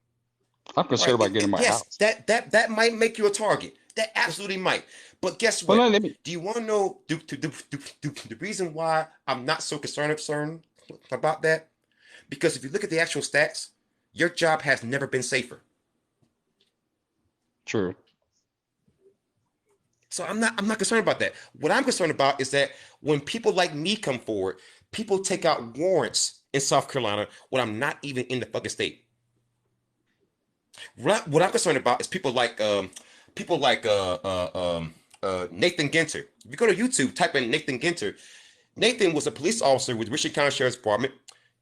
I'm concerned Right. about getting my Yes, house. that might make you a target. That absolutely might. But guess Well, what? no, let me. Do you want to know the reason why I'm not so concerned about that? Because if you look at the actual stats, your job has never been safer. True. So I'm not concerned about that. What I'm concerned about is that when people like me come forward, people take out warrants in South Carolina when I'm not even in the fucking state. What I'm concerned about is people like Nathan Ginter. If you go to YouTube, type in Nathan Ginter. Nathan was a police officer with Richland County Sheriff's Department.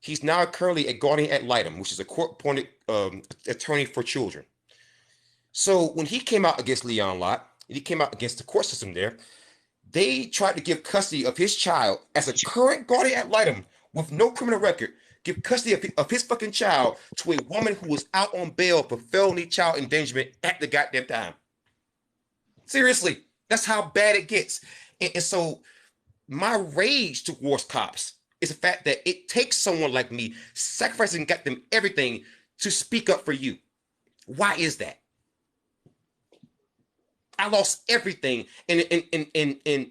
He's now currently a guardian ad litem, which is a court-appointed attorney for children. So when he came out against Leon Lott, he came out against the court system there. They tried to give custody of his child as a current guardian ad litem with no criminal record. Give custody of his fucking child to a woman who was out on bail for felony child endangerment at the goddamn time. Seriously, that's how bad it gets. And so my rage towards cops is the fact that it takes someone like me sacrificing got them everything to speak up for you. Why is that? I lost everything. And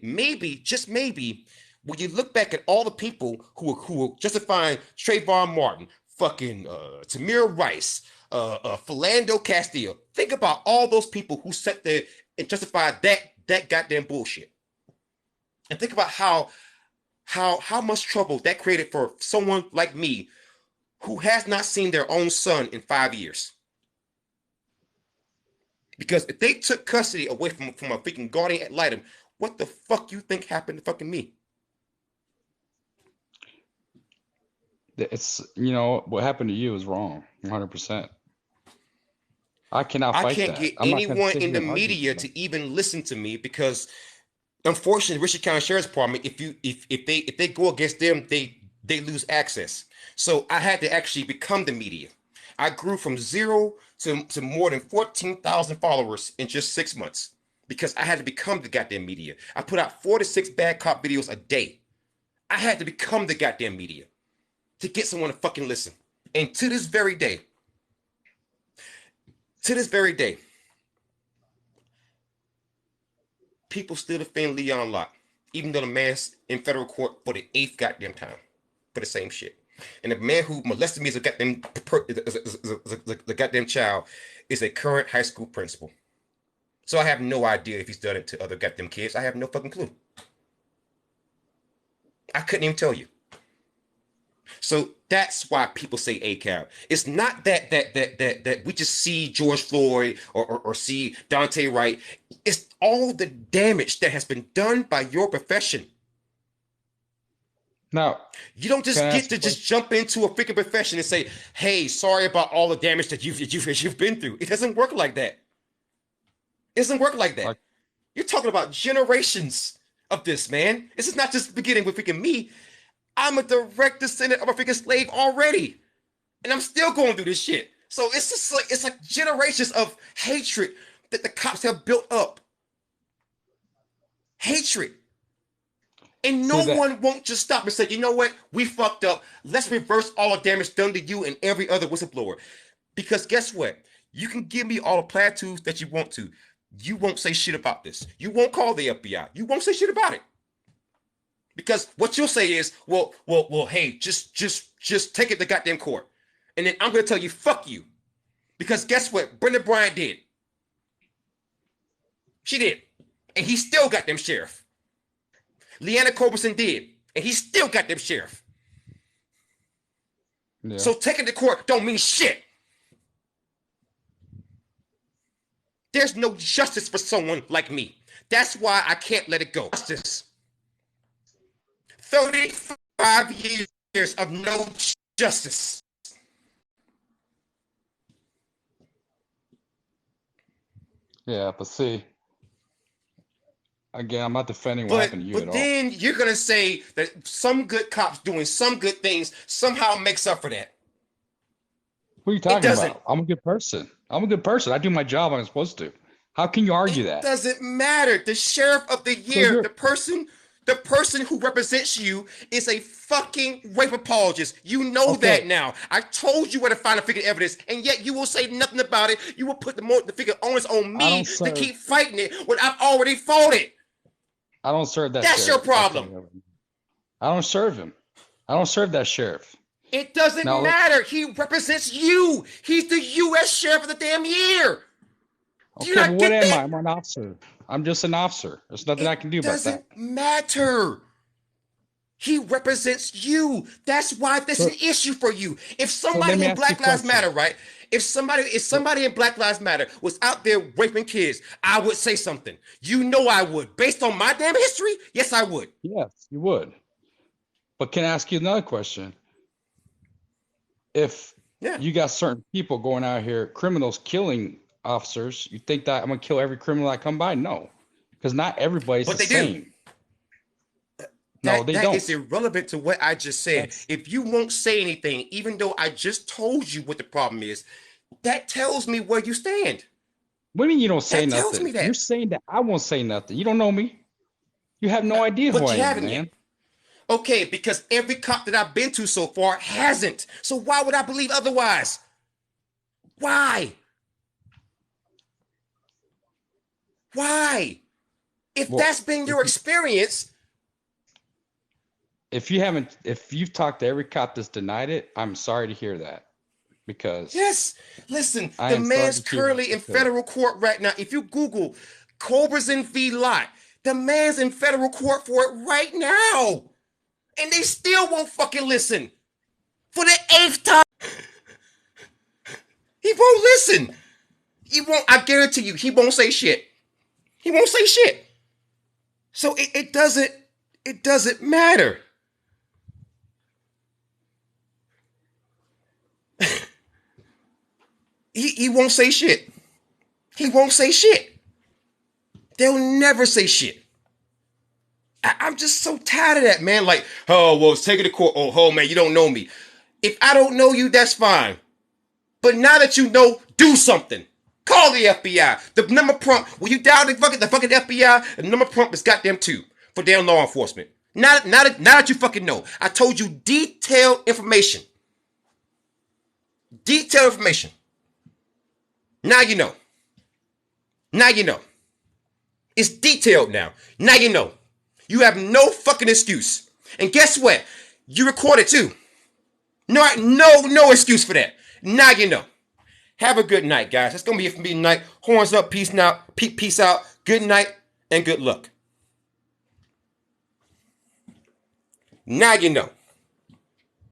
maybe, just maybe, when you look back at all the people who were justifying Trayvon Martin, fucking Tamir Rice, Philando Castillo, think about all those people who sat there and justified that goddamn bullshit. And think about how much trouble that created for someone like me who has not seen their own son in 5 years. Because if they took custody away from a freaking guardian ad litem, what the fuck you think happened to fucking me? It's, what happened to you is wrong, 100%. I cannot I fight can't that. get I'm not going to anyone sit in here the and argue with media you. to even listen to me because Unfortunately, Richard County Sheriff's Department, if they go against them, they lose access. So I had to actually become the media. I grew from zero to more than 14,000 followers in just 6 months because I had to become the goddamn media. I put out 4 to 6 bad cop videos a day. I had to become the goddamn media to get someone to fucking listen. And to this very day, people still defend Leon Locke, even though the man's in federal court for the 8th goddamn time for the same shit. And the man who molested me as a goddamn the goddamn child is a current high school principal. So I have no idea if he's done it to other goddamn kids. I have no fucking clue. I couldn't even tell you. So that's why people say ACAB. It's not that we just see George Floyd or see Dante Wright. It's all the damage that has been done by your profession. Now, You don't can just I get ask a to just question? jump into a freaking profession and say, "Hey, sorry about all the damage that you've been through." It doesn't work like that. It doesn't work like that. Like, You're talking about generations of this, man. This is not just beginning with freaking me. I'm a direct descendant of a freaking slave already, and I'm still going through this shit. So it's like generations of hatred that the cops have built up. Hatred. And see no that? one won't just stop and say, you know what? We fucked up. Let's reverse all the damage done to you and every other whistleblower. Because guess what? You can give me all the platitudes that you want to. You won't say shit about this. You won't call the FBI. You won't say shit about it. Because what you'll say is, well, hey, just take it to goddamn court. And then I'm gonna tell you, fuck you. Because guess what? Brenda Bryant did. She did. And he still got them sheriff. Leanna Culberson did. And he still got them sheriff. Yeah. So taking to court don't mean shit. There's no justice for someone like me. That's why I can't let it go. Justice. 35 years of no justice. Yeah, but see, again, I'm not defending what But happened to you at but all. then you're gonna say that some good cops doing some good things somehow makes up for that. What are you It talking doesn't. about? I'm a good person. I'm a good person. I do my job when I'm supposed to. How can you argue It that? doesn't matter. The sheriff of the So year, you're the person who represents you is a fucking rape apologist. You know that okay. now. I told you where to find the freaking evidence, and yet you will say nothing about it. You will put the freaking onus on I don't me to serve. keep fighting it when I've already fought it. I don't serve that That's your sheriff. I'll tell problem. you that right now. I don't serve him. I don't serve that sheriff. It doesn't Now, matter. He represents you. He's the U.S. sheriff of the damn year. Do you okay, but not what get am that? I? I'm an officer. I'm just an officer. There's nothing I It can do about that. doesn't matter. He represents you. That's why this is So, an issue for you. If so let somebody me in ask you a Black Lives question. Matter, right? If somebody in Black Lives Matter was out there raping kids, I would say something. You know I would. Based on my damn history, yes, I would. Yes, you would. But can I ask you another question? If Yeah. you got certain people going out here, criminals killing officers, you think that I'm gonna kill every criminal I come by? No, because not everybody's the But they do. same. No, That they that is don't. irrelevant to what I just said. That's If you won't say anything, even though I just told you what the problem is, that tells me where you stand. what do you mean you don't say That tells nothing? me You're that. saying that I won't say nothing. You don't know me. You have no idea who But I you am, haven't yet. man. Okay, because every cop that I've been to so far hasn't. So why would I believe otherwise? Why? Why? If Well, that's been if your you experience, if you haven't if you've talked to every cop that's denied it, I'm sorry to hear that because yes. Listen, I the am sorry man's to hear that currently in because federal court right now. If you Google Culberson v. Lott, the man's in federal court for it right now. And they still won't fucking listen. For the 8th time. He won't listen. He won't, I guarantee you, he won't say shit. He won't say shit. So it doesn't matter. He won't say shit. He won't say shit. They'll never say shit. I'm just so tired of that, man. Like, oh, well, it's taking to court. Oh, man, you don't know me. If I don't know you, that's fine. But now that you know, do something. Call the FBI. The number prompt, when you dial the fucking FBI, the number prompt is goddamn 2 for damn law enforcement. Now that you fucking know. I told you detailed information. Detailed information. Now you know. Now you know. It's detailed now. Now you know. You have no fucking excuse. And guess what? You recorded too. No excuse for that. Now you know. Have a good night, guys. That's gonna be it for me tonight. Horns up, peace out, peace out. Good night and good luck. Now you know.